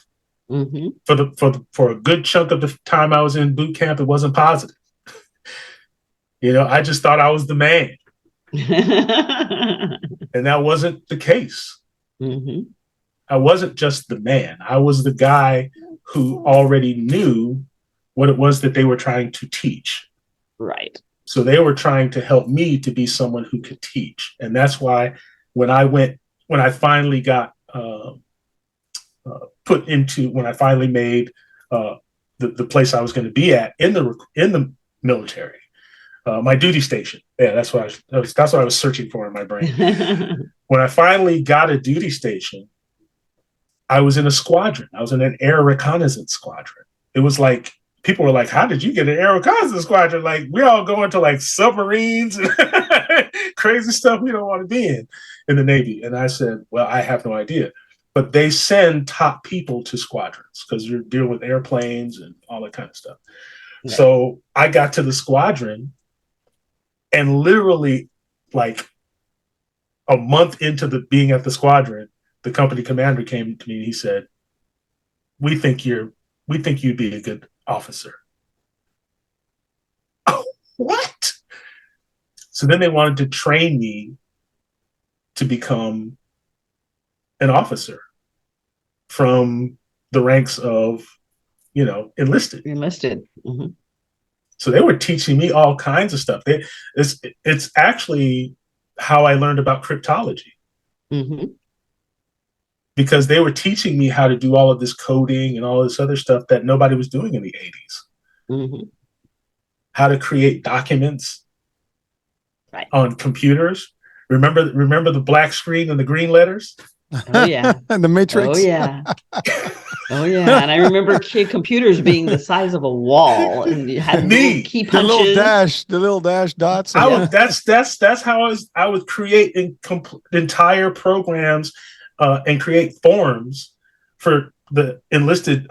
[SPEAKER 5] For a good chunk of the time I was in boot camp, it wasn't positive. I just thought I was the man. And that wasn't the case. I wasn't just the man. I was the guy who already knew what it was that they were trying to teach.
[SPEAKER 4] Right.
[SPEAKER 5] So they were trying to help me to be someone who could teach. And that's why when I finally got when I finally made the place I was going to be at in the military, my duty station. Yeah, that's what I was searching for in my brain. When I finally got a duty station, I was in a squadron. I was in an air reconnaissance squadron. It was like, people were like, how did you get an air reconnaissance squadron? Like, we're all going to like submarines and crazy stuff we don't want to be in the Navy. And I said, well, I have no idea. But they send top people to squadrons because you're dealing with airplanes and all that kind of stuff. Yeah. So I got to the squadron, and literally like a month into being at the squadron, the company commander came to me and he said, we think you'd be a good officer. Oh, what? So then they wanted to train me to become an officer from the ranks of, enlisted.
[SPEAKER 4] Mm-hmm.
[SPEAKER 5] So they were teaching me all kinds of stuff. It's actually how I learned about cryptology. Because they were teaching me how to do all of this coding and all this other stuff that nobody was doing in the 80s. How to create documents on computers. Remember the black screen and the green letters?
[SPEAKER 4] Oh, yeah.
[SPEAKER 7] And the Matrix.
[SPEAKER 4] Oh, yeah. Oh, yeah. And I remember computers being the size of a wall, and you had little key punches.
[SPEAKER 7] The little dash dots.
[SPEAKER 5] That's how I would create entire programs and create forms for the enlisted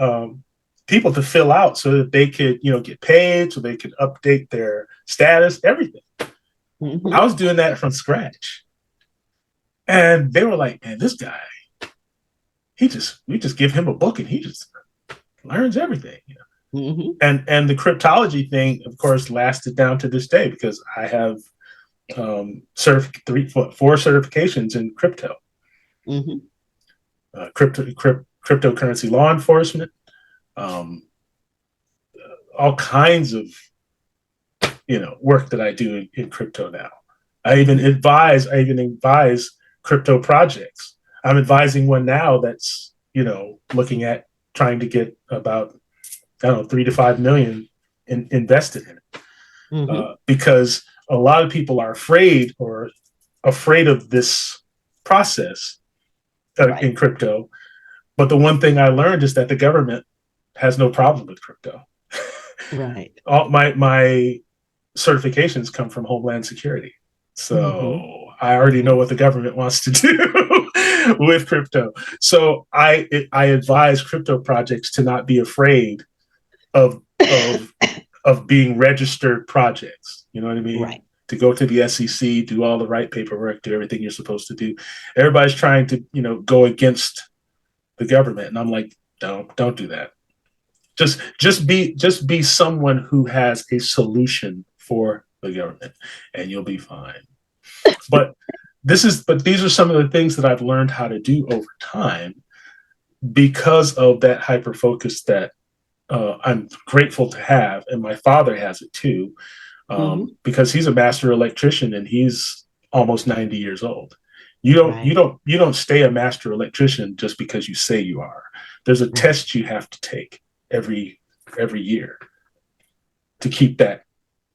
[SPEAKER 5] people to fill out so that they could, get paid, so they could update their status, everything. I was doing that from scratch. And they were like, man, this guy, we just give him a book and he just learns everything. And the cryptology thing, of course, lasted down to this day because I have 4 certifications in crypto. Cryptocurrency law enforcement, all kinds of work that I do in crypto now. I even advise crypto projects. I'm advising one now that's, looking at trying to get about, I don't know, 3 to 5 million invested in it. Because a lot of people are afraid of this process in crypto. But the one thing I learned is that the government has no problem with crypto.
[SPEAKER 4] Right.
[SPEAKER 5] All my certifications come from Homeland Security. So I already know what the government wants to do with crypto. So I advise crypto projects to not be afraid of being registered projects. You know what I mean?
[SPEAKER 4] Right.
[SPEAKER 5] To go to the SEC, do all the right paperwork, do everything you're supposed to do. Everybody's trying to, go against the government. And I'm like, don't do that. Just be someone who has a solution for the government, and you'll be fine. But these are some of the things that I've learned how to do over time because of that hyper focus that I'm grateful to have, and my father has it too, because he's a master electrician and he's almost 90 years old. You don't stay a master electrician just because you say you are. There's a test you have to take every year to keep that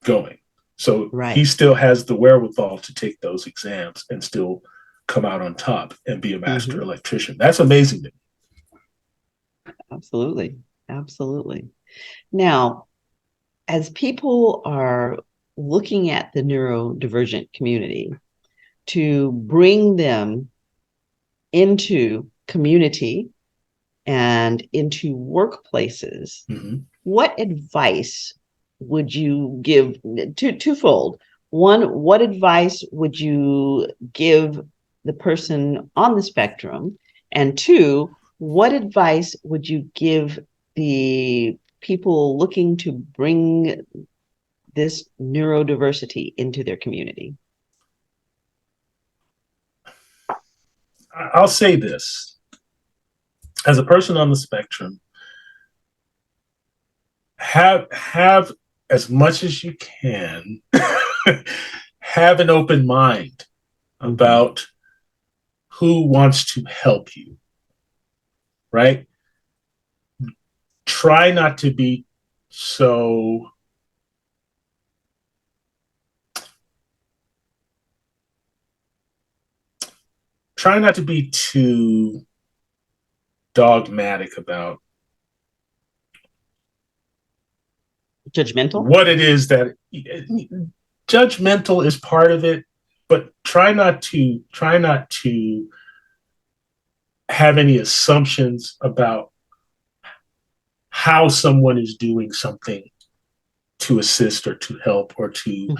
[SPEAKER 5] going. So he still has the wherewithal to take those exams and still come out on top and be a master electrician. That's amazing to me.
[SPEAKER 4] Absolutely. Absolutely. Now, as people are looking at the neurodivergent community to bring them into community and into workplaces, what advice would you give? Twofold. One, what advice would you give the person on the spectrum? And two, what advice would you give the people looking to bring this neurodiversity into their community?
[SPEAKER 5] I'll say this. As a person on the spectrum, have as much as you can, have an open mind about who wants to help you, right? Try not to be so try not to be too dogmatic about
[SPEAKER 4] judgmental.
[SPEAKER 5] What it is that judgmental is part of it, but try not to have any assumptions about how someone is doing something to assist or to help or to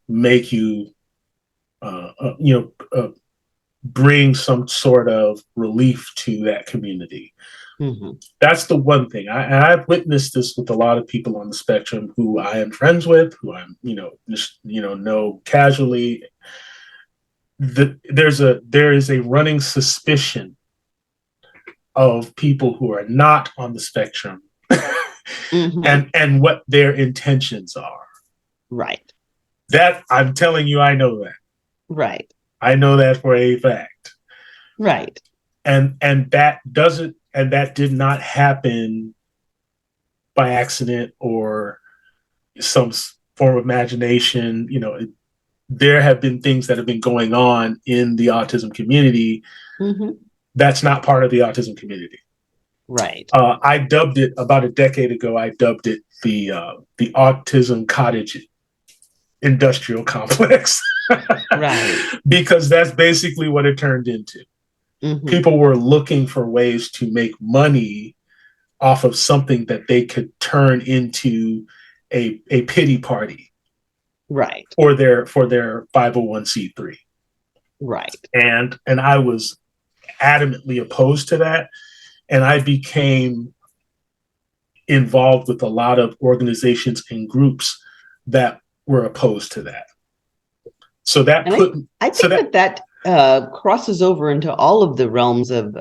[SPEAKER 5] make you, bring some sort of relief to that community. That's the one thing. I've witnessed this with a lot of people on the spectrum who I am friends with, who I'm, know casually. There is a running suspicion of people who are not on the spectrum and what their intentions are.
[SPEAKER 4] Right.
[SPEAKER 5] That I'm telling you, I know that.
[SPEAKER 4] Right.
[SPEAKER 5] I know that for a fact.
[SPEAKER 4] Right.
[SPEAKER 5] And that did not happen by accident or some form of imagination. There have been things that have been going on in the autism community that's not part of the autism community.
[SPEAKER 4] Right.
[SPEAKER 5] I dubbed it about a decade ago. I dubbed it the autism cottage industrial complex.
[SPEAKER 4] Right.
[SPEAKER 5] Because that's basically what it turned into. People were looking for ways to make money off of something that they could turn into a pity party.
[SPEAKER 4] Right.
[SPEAKER 5] For their 501c3.
[SPEAKER 4] Right.
[SPEAKER 5] And I was adamantly opposed to that. And I became involved with a lot of organizations and groups that were opposed to that. So that
[SPEAKER 4] I think that crosses over into all of the realms of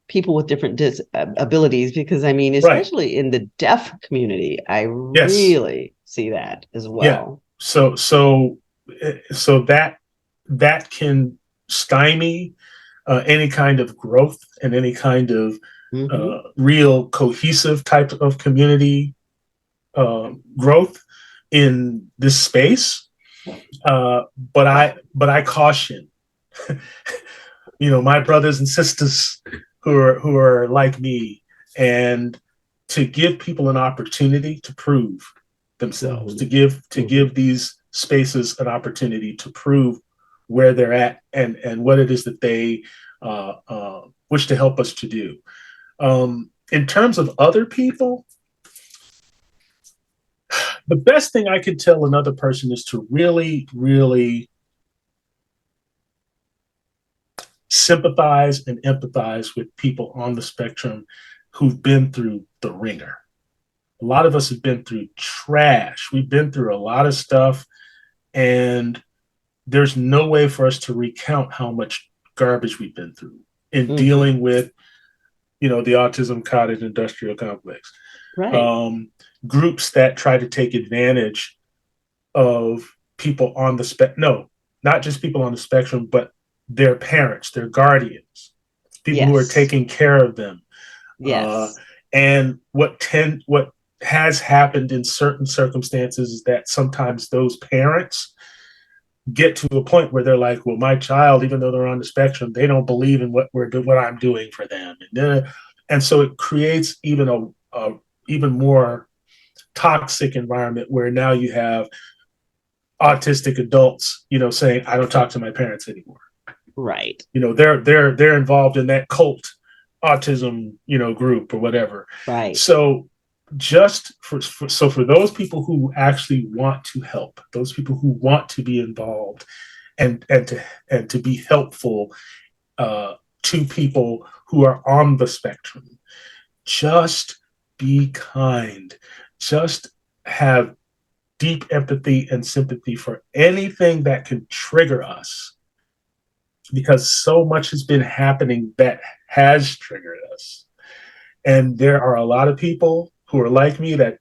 [SPEAKER 4] people with different disabilities, because I mean, especially in the deaf community, I really see that as well.
[SPEAKER 5] Yeah. So so that can stymie any kind of growth and any kind of real cohesive type of community growth in this space. But I caution, my brothers and sisters who are like me, and to give people an opportunity to prove themselves, to give these spaces an opportunity to prove where they're at and what it is that they wish to help us to do. In terms of other people, the best thing I could tell another person is to really, really sympathize and empathize with people on the spectrum who've been through the ringer. A lot of us have been through trash. We've been through a lot of stuff, and there's no way for us to recount how much garbage we've been through in dealing with, the autism cottage industrial complex.
[SPEAKER 4] Right.
[SPEAKER 5] Groups that try to take advantage of people on the not just people on the spectrum, but their parents, their guardians, people who are taking care of them.
[SPEAKER 4] Yes.
[SPEAKER 5] And what has happened in certain circumstances is that sometimes those parents get to a point where they're like, well, my child, even though they're on the spectrum, they don't believe in what I'm doing for them. And so it creates even a even more toxic environment where now you have autistic adults, saying, I don't talk to my parents anymore.
[SPEAKER 4] Right.
[SPEAKER 5] They're involved in that cult autism, group or whatever.
[SPEAKER 4] Right.
[SPEAKER 5] So just for those people who actually want to help, those people who want to be involved and to be helpful to people who are on the spectrum, just be kind. Just have deep empathy and sympathy for anything that can trigger us, because so much has been happening that has triggered us. And there are a lot of people who are like me that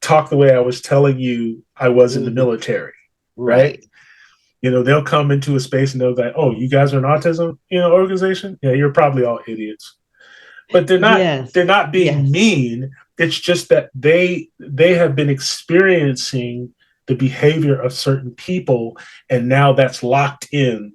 [SPEAKER 5] talk the way I was telling you I was in the military, right? They'll come into a space and they'll be like, oh, you guys are an autism, organization? Yeah, you're probably all idiots. But they're not being mean. It's just that they have been experiencing the behavior of certain people, and now that's locked in.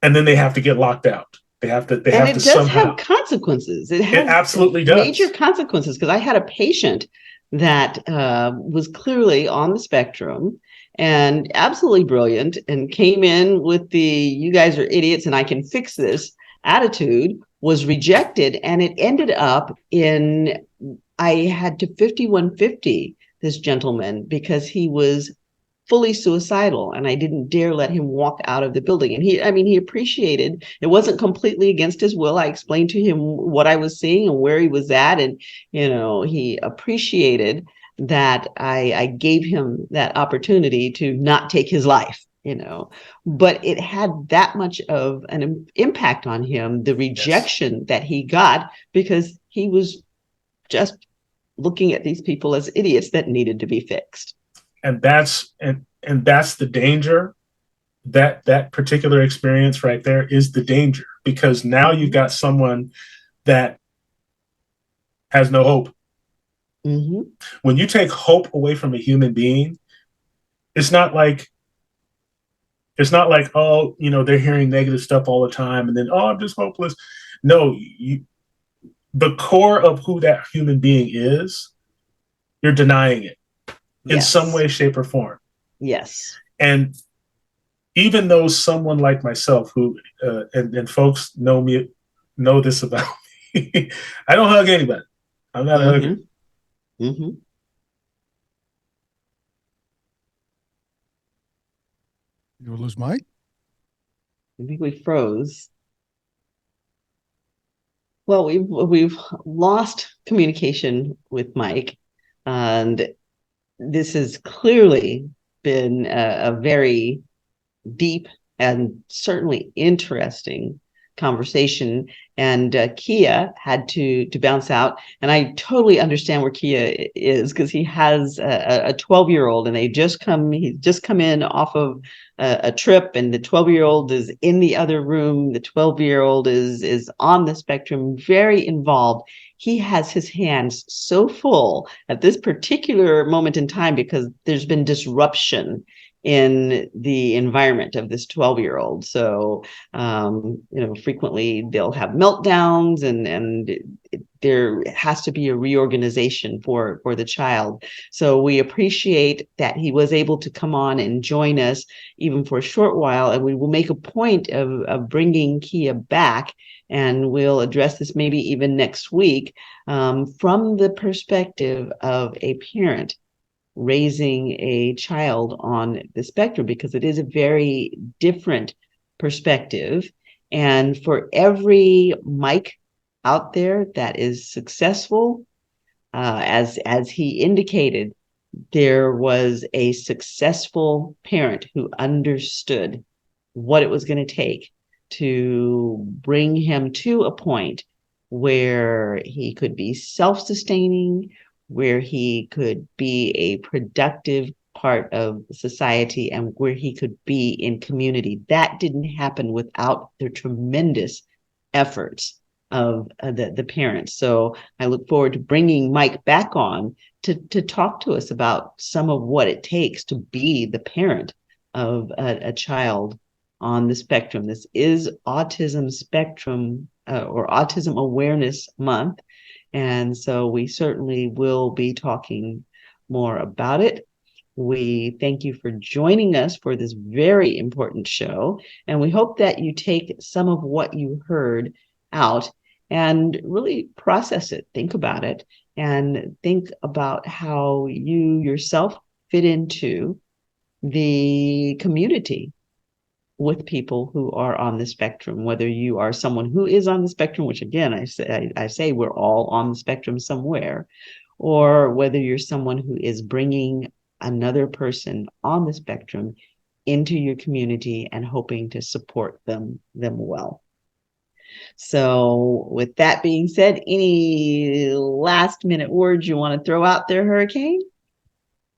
[SPEAKER 5] And then they have to get locked out. They have to
[SPEAKER 4] have consequences. It
[SPEAKER 5] absolutely does.
[SPEAKER 4] Major consequences. Because I had a patient that was clearly on the spectrum and absolutely brilliant, and came in with the "you guys are idiots and I can fix this" attitude, was rejected, and it ended up in, I had to 5150 this gentleman because he was fully suicidal, and I didn't dare let him walk out of the building. And he appreciated, it wasn't completely against his will. I explained to him what I was seeing and where he was at, and he appreciated that I gave him that opportunity to not take his life. But it had that much of an impact on him, the rejection that he got, because he was just looking at these people as idiots that needed to be fixed.
[SPEAKER 5] And that's the danger. That particular experience right there is the danger, because now you've got someone that has no hope. When you take hope away from a human being, it's not like, oh, they're hearing negative stuff all the time and then, oh, I'm just hopeless. No, the core of who that human being is, you're denying it in some way, shape, or form.
[SPEAKER 4] Yes.
[SPEAKER 5] And even though someone like myself, who and folks know this about me, I don't hug anybody. I'm not a hugger.
[SPEAKER 7] You lose Mike?
[SPEAKER 4] I think we froze. Well, we've lost communication with Mike, and this has clearly been a very deep and certainly interesting conversation, and Kia had to bounce out. And I totally understand where Kia is, because he has a 12-year-old, and he's just come in off of a trip, and the 12-year-old is in the other room. The 12-year-old is on the spectrum, very involved. He has his hands so full at this particular moment in time because there's been disruption in the environment of this 12-year-old. So, frequently they'll have meltdowns, and there has to be a reorganization for the child. So we appreciate that he was able to come on and join us even for a short while, and we will make a point of bringing Kia back, and we'll address this maybe even next week, from the perspective of a parent raising a child on the spectrum, because it is a very different perspective. And for every Mike out there that is successful, as he indicated, there was a successful parent who understood what it was going to take to bring him to a point where he could be self-sustaining, where he could be a productive part of society, and where he could be in community. That didn't happen without the tremendous efforts of the parents. So I look forward to bringing Mike back on to talk to us about some of what it takes to be the parent of a child on the spectrum. This is Autism Spectrum or Autism Awareness Month. And so we certainly will be talking more about it. We thank you for joining us for this very important show. And we hope that you take some of what you heard out and really process it, think about it, and think about how you yourself fit into the community with people who are on the spectrum, whether you are someone who is on the spectrum, which again, I say we're all on the spectrum somewhere, or whether you're someone who is bringing another person on the spectrum into your community and hoping to support them well. So with that being said, any last minute words you want to throw out there, Hurricane?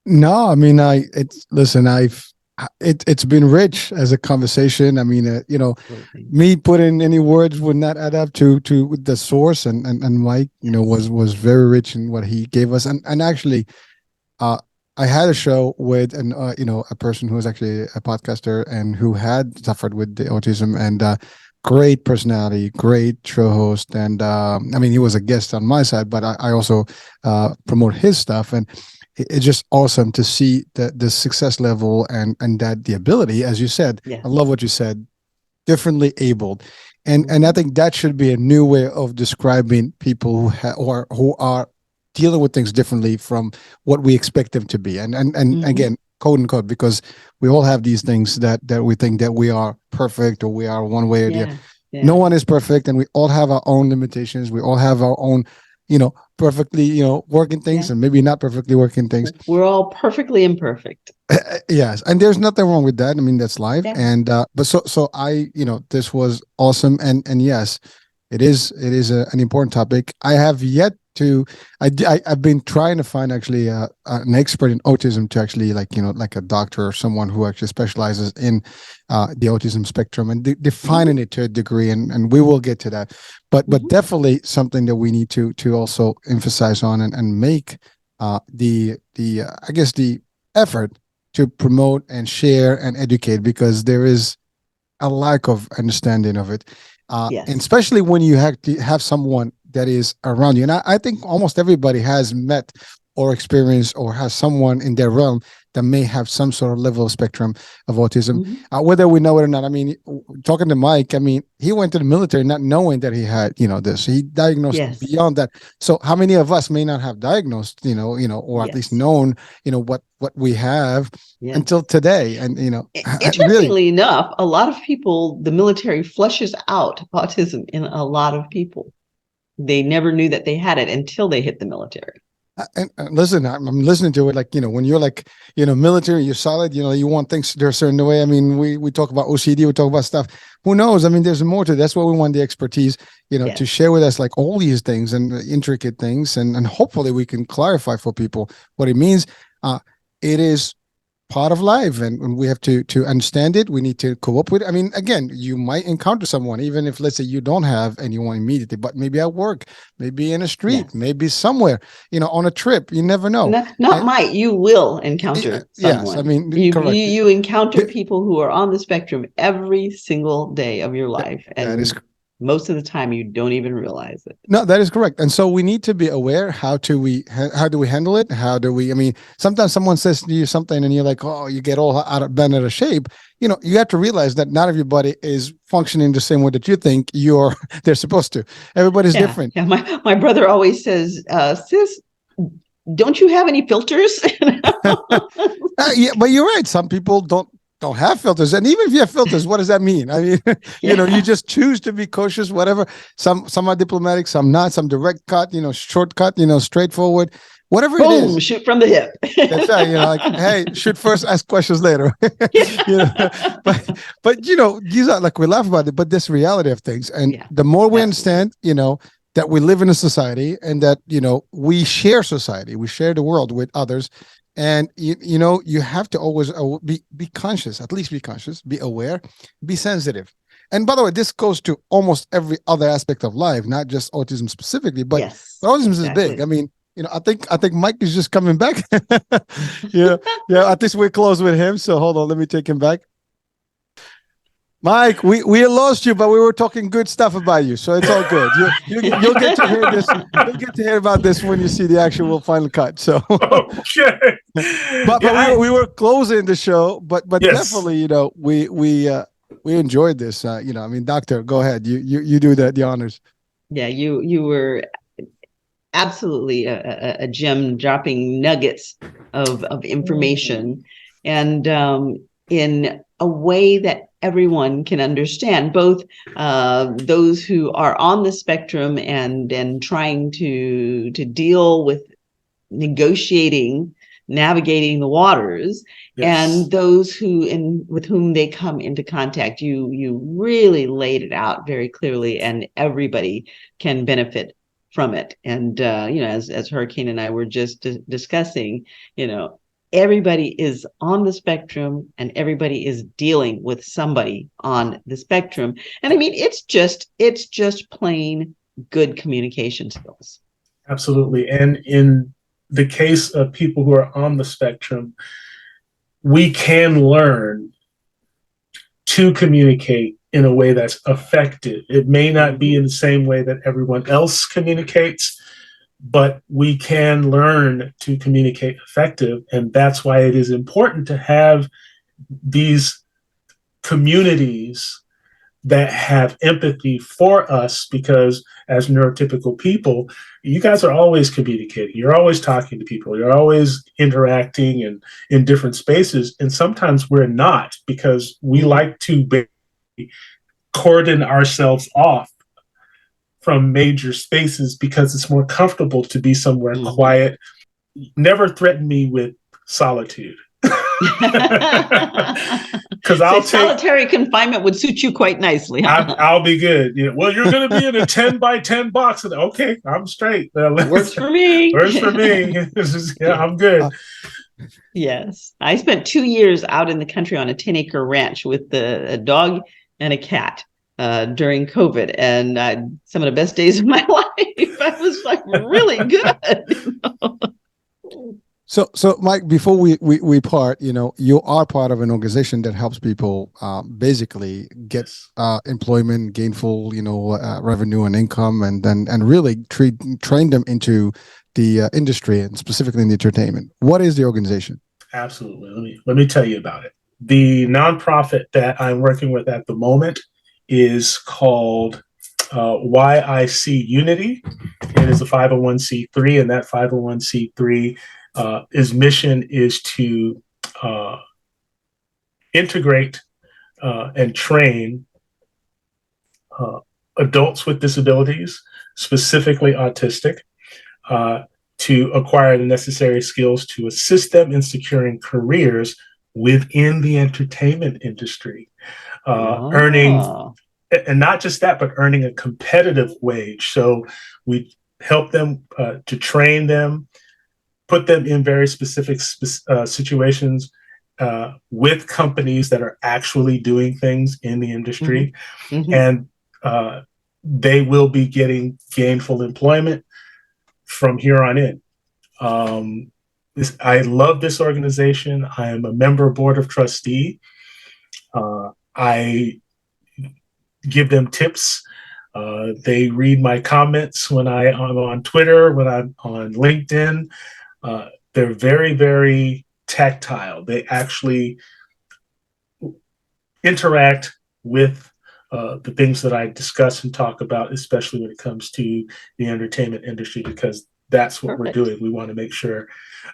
[SPEAKER 7] No, I mean, it's been rich as a conversation. I mean, me putting any words would not add up to the source, and Mike, was very rich in what he gave us. And actually, I had a show with a person who was actually a podcaster and who had suffered with the autism, and great personality, great show host. And I mean, he was a guest on my side, but I also promote his stuff, and it's just awesome to see the success level and that the ability, as you said. Yeah. I love what you said, differently abled, and I think that should be a new way of describing people who are dealing with things differently from what we expect them to be. And again, quote unquote, because we all have these things that we think that we are perfect or we are one way or the other. Yeah. No one is perfect, and we all have our own limitations. We all have our own, perfectly, working things, and maybe not perfectly working things.
[SPEAKER 4] We're all perfectly imperfect.
[SPEAKER 7] Yes. And there's nothing wrong with that. I mean, that's life. Yeah. And, but so I, this was awesome. And yes, it is an important topic. I have yet to, I've been trying to find actually an expert in autism to actually like a doctor or someone who actually specializes in the autism spectrum and defining it to a degree. And we will get to that. But definitely something that we need to also emphasize on and make the effort to promote and share and educate, because there is a lack of understanding of it. Yes. And especially when you have someone that is around you. And I think almost everybody has met or experienced or has someone in their realm that may have some sort of level of spectrum of autism, whether we know it or not. I mean, talking to Mike, I mean, he went to the military not knowing that he had, this. He diagnosed beyond that. So how many of us may not have diagnosed, or at least known, what we have until today? And,
[SPEAKER 4] interestingly enough, a lot of people, the military flushes out autism in a lot of people. They never knew that they had it until they hit the military.
[SPEAKER 7] And listen, I'm listening to it like, when you're like, military, you're solid, you want things to do a certain way. I mean, we talk about OCD, we talk about stuff. Who knows? I mean, there's more to it. That's why we want the expertise,
[SPEAKER 4] Yes.
[SPEAKER 7] to share with us like all these things and intricate things. And hopefully we can clarify for people what it means. It is part of life, and we have to understand it. We need to cope with it. I mean, again, you might encounter someone, even if, let's say, you don't have anyone immediately, but maybe at work, maybe in a street,
[SPEAKER 4] Yes.
[SPEAKER 7] maybe somewhere, on a trip. You never know.
[SPEAKER 4] You will encounter someone.
[SPEAKER 7] Yes, I mean, correct.
[SPEAKER 4] You encounter people who are on the spectrum every single day of your life, and
[SPEAKER 7] that is
[SPEAKER 4] most of the time you don't even realize it.
[SPEAKER 7] No, that is correct. And so we need to be aware. How do we handle it? I mean, sometimes someone says to you something and you're like, oh, you get all bent out of shape. You have to realize that not everybody is functioning the same way that you think they're supposed to. Everybody's different.
[SPEAKER 4] Yeah. My brother always says, sis, don't you have any filters?
[SPEAKER 7] Yeah, but you're right. Some people don't have filters, and even if you have filters, what does that mean? I mean, you just choose to be cautious, whatever. Some are diplomatic, some not. Some direct cut, shortcut, straightforward, whatever it is.
[SPEAKER 4] Shoot from the hip.
[SPEAKER 7] That's right. Like, hey, shoot first, ask questions later. But these are like, we laugh about it, but this reality of things, and the more we understand, that we live in a society, and that we share society, we share the world with others. And you have to always be conscious, at least be conscious, be aware, be sensitive. And by the way, this goes to almost every other aspect of life, not just autism specifically, but autism is big. I mean, I think Mike is just coming back. Yeah. At least we're close with him. So hold on, let me take him back. Mike, we lost you, but we were talking good stuff about you, so it's all good. You'll get to hear this. You'll get to hear about this when you see the actual final cut. So,
[SPEAKER 5] okay.
[SPEAKER 7] But we were closing the show, but
[SPEAKER 5] yes.
[SPEAKER 7] Definitely, we enjoyed this. I mean, Doctor, go ahead. You do the honors.
[SPEAKER 4] Yeah, you were absolutely a gem, dropping nuggets of information, and in a way that everyone can understand, both those who are on the spectrum and trying to deal with navigating the waters, and those with whom they come into contact. You really laid it out very clearly, and everybody can benefit from it. And as Hurricane and I were just discussing, everybody is on the spectrum, and everybody is dealing with somebody on the spectrum. And I mean, it's just plain good communication skills.
[SPEAKER 5] Absolutely. And in the case of people who are on the spectrum, we can learn to communicate in a way that's effective. It may not be in the same way that everyone else communicates, but we can learn to communicate effective. And that's why it is important to have these communities that have empathy for us, because as neurotypical people, you guys are always communicating. You're always talking to people. You're always interacting and in different spaces. And sometimes we're not, because we like to cordon ourselves off from major spaces because it's more comfortable to be somewhere quiet. Never threaten me with solitude. Because
[SPEAKER 4] solitary confinement would suit you quite nicely. Huh?
[SPEAKER 5] I'll be good. Well, you're going to be in a 10 by 10 box. Okay, I'm straight.
[SPEAKER 4] Works for me.
[SPEAKER 5] Works for me. I'm good.
[SPEAKER 4] Yes, I spent 2 years out in the country on a 10-acre ranch with a dog and a cat during COVID, and some of the best days of my life. I was like really good.
[SPEAKER 7] So Mike, before we part, you are part of an organization that helps people basically get employment, gainful, revenue and income, and really train them into the industry, and specifically in the entertainment. What is the organization?
[SPEAKER 5] Absolutely. Let me tell you about it. The nonprofit that I'm working with at the moment is called YIC Unity. It is a 501c3, and that 501c3 his mission is to integrate and train adults with disabilities, specifically autistic, to acquire the necessary skills to assist them in securing careers within the entertainment industry, earning, and not just that, but earning a competitive wage. So we help them to train them, put them in very specific situations with companies that are actually doing things in the industry. And they will be getting gainful employment from here on in. I love this organization. I am a member board of trustee. I give them tips. They read my comments when I'm on Twitter, when I'm on LinkedIn. They're very, very tactile. They actually interact with the things that I discuss and talk about, especially when it comes to the entertainment industry, because that's what we're doing. We want to make sure.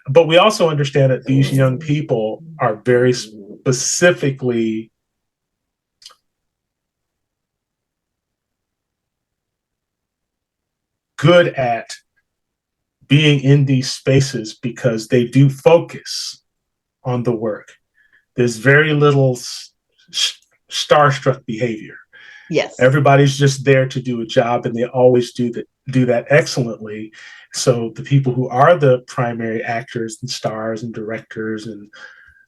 [SPEAKER 5] But we also understand that these young people are very specifically good at being in these spaces because they do focus on the work. There's very little starstruck behavior.
[SPEAKER 4] Yes.
[SPEAKER 5] Everybody's just there to do a job, and they always do that excellently. So the people who are the primary actors and stars and directors, and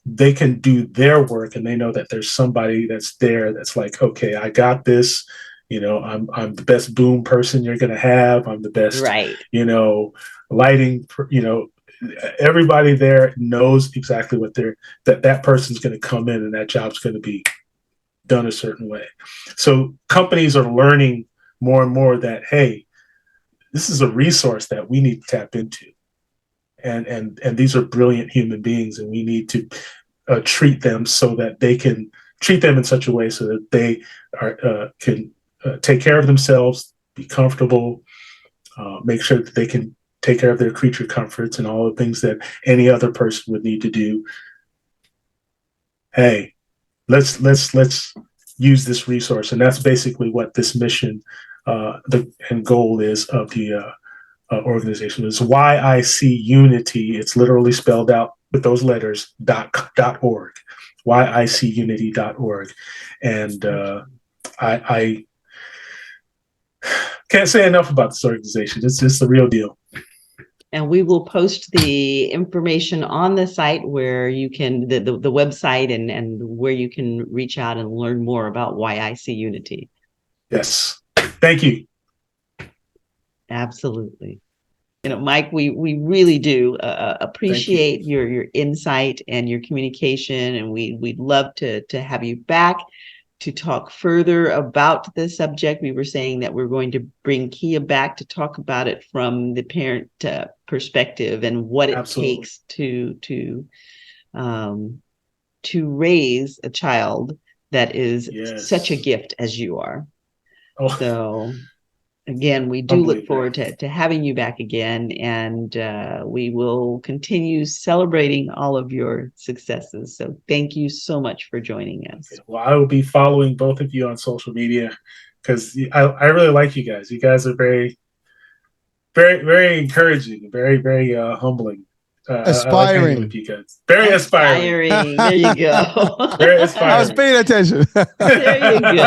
[SPEAKER 5] they can do their work, and they know that there's somebody that's there that's like, okay, I got this. I'm the best boom person you're going to have. I'm the best, lighting, everybody there knows exactly what that person's going to come in, and that job's going to be done a certain way. So companies are learning more and more that, hey, this is a resource that we need to tap into. And these are brilliant human beings, and we need to treat them so that they can treat them in such a way so that they can take care of themselves, be comfortable, make sure that they can take care of their creature comforts and all the things that any other person would need to do. Hey, let's use this resource. And that's basically what this mission and goal is of the organization. It's YICUnity. It's literally spelled out with those letters, .org, YICUnity.org. And I can't say enough about this organization. It's the real deal.
[SPEAKER 4] And we will post the information on the site where you can, the website and where you can reach out and learn more about YICUnity.
[SPEAKER 5] Yes. Thank you.
[SPEAKER 4] Absolutely. Mike, we really do appreciate your insight and your communication, and we'd love to have you back to talk further about the subject. We were saying that we're going to bring Kia back to talk about it from the parent perspective and what it takes to raise a child that is such a gift as you are. So again, we do look forward to having you back again, and we will continue celebrating all of your successes. So thank you so much for joining us.
[SPEAKER 5] Okay. Well, I will be following both of you on social media because I really like you guys. You guys are very, very, very encouraging, very, very humbling.
[SPEAKER 7] Aspiring.
[SPEAKER 5] With you guys. Very aspiring.
[SPEAKER 4] There you go.
[SPEAKER 5] Very aspiring.
[SPEAKER 7] I was paying attention.
[SPEAKER 4] There you go.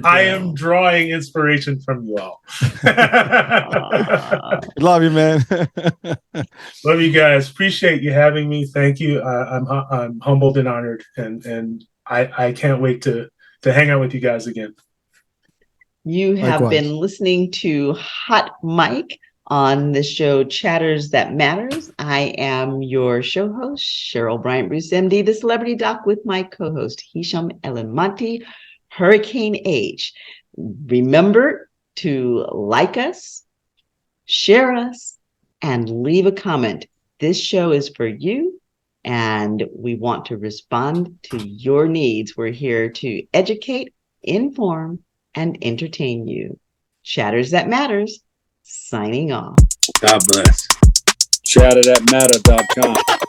[SPEAKER 5] I am drawing inspiration from you all.
[SPEAKER 7] Love you, man.
[SPEAKER 5] Love you guys. Appreciate you having me. Thank you. I'm humbled and honored, and I can't wait to hang out with you guys again.
[SPEAKER 4] You have
[SPEAKER 7] Likewise.
[SPEAKER 4] been listening to Hot Mike on the show Chatters That Matters. I am your show host, Cheryl Bryant Bruce, MD, the Celebrity Doc, with my co-host, Hisham Elenmonti, Hurricane H. Remember to like us, share us, and leave a comment. This show is for you, and we want to respond to your needs. We're here to educate, inform, and entertain you. Chatters That Matters, signing off.
[SPEAKER 8] God bless. Chatterthatmatter.com.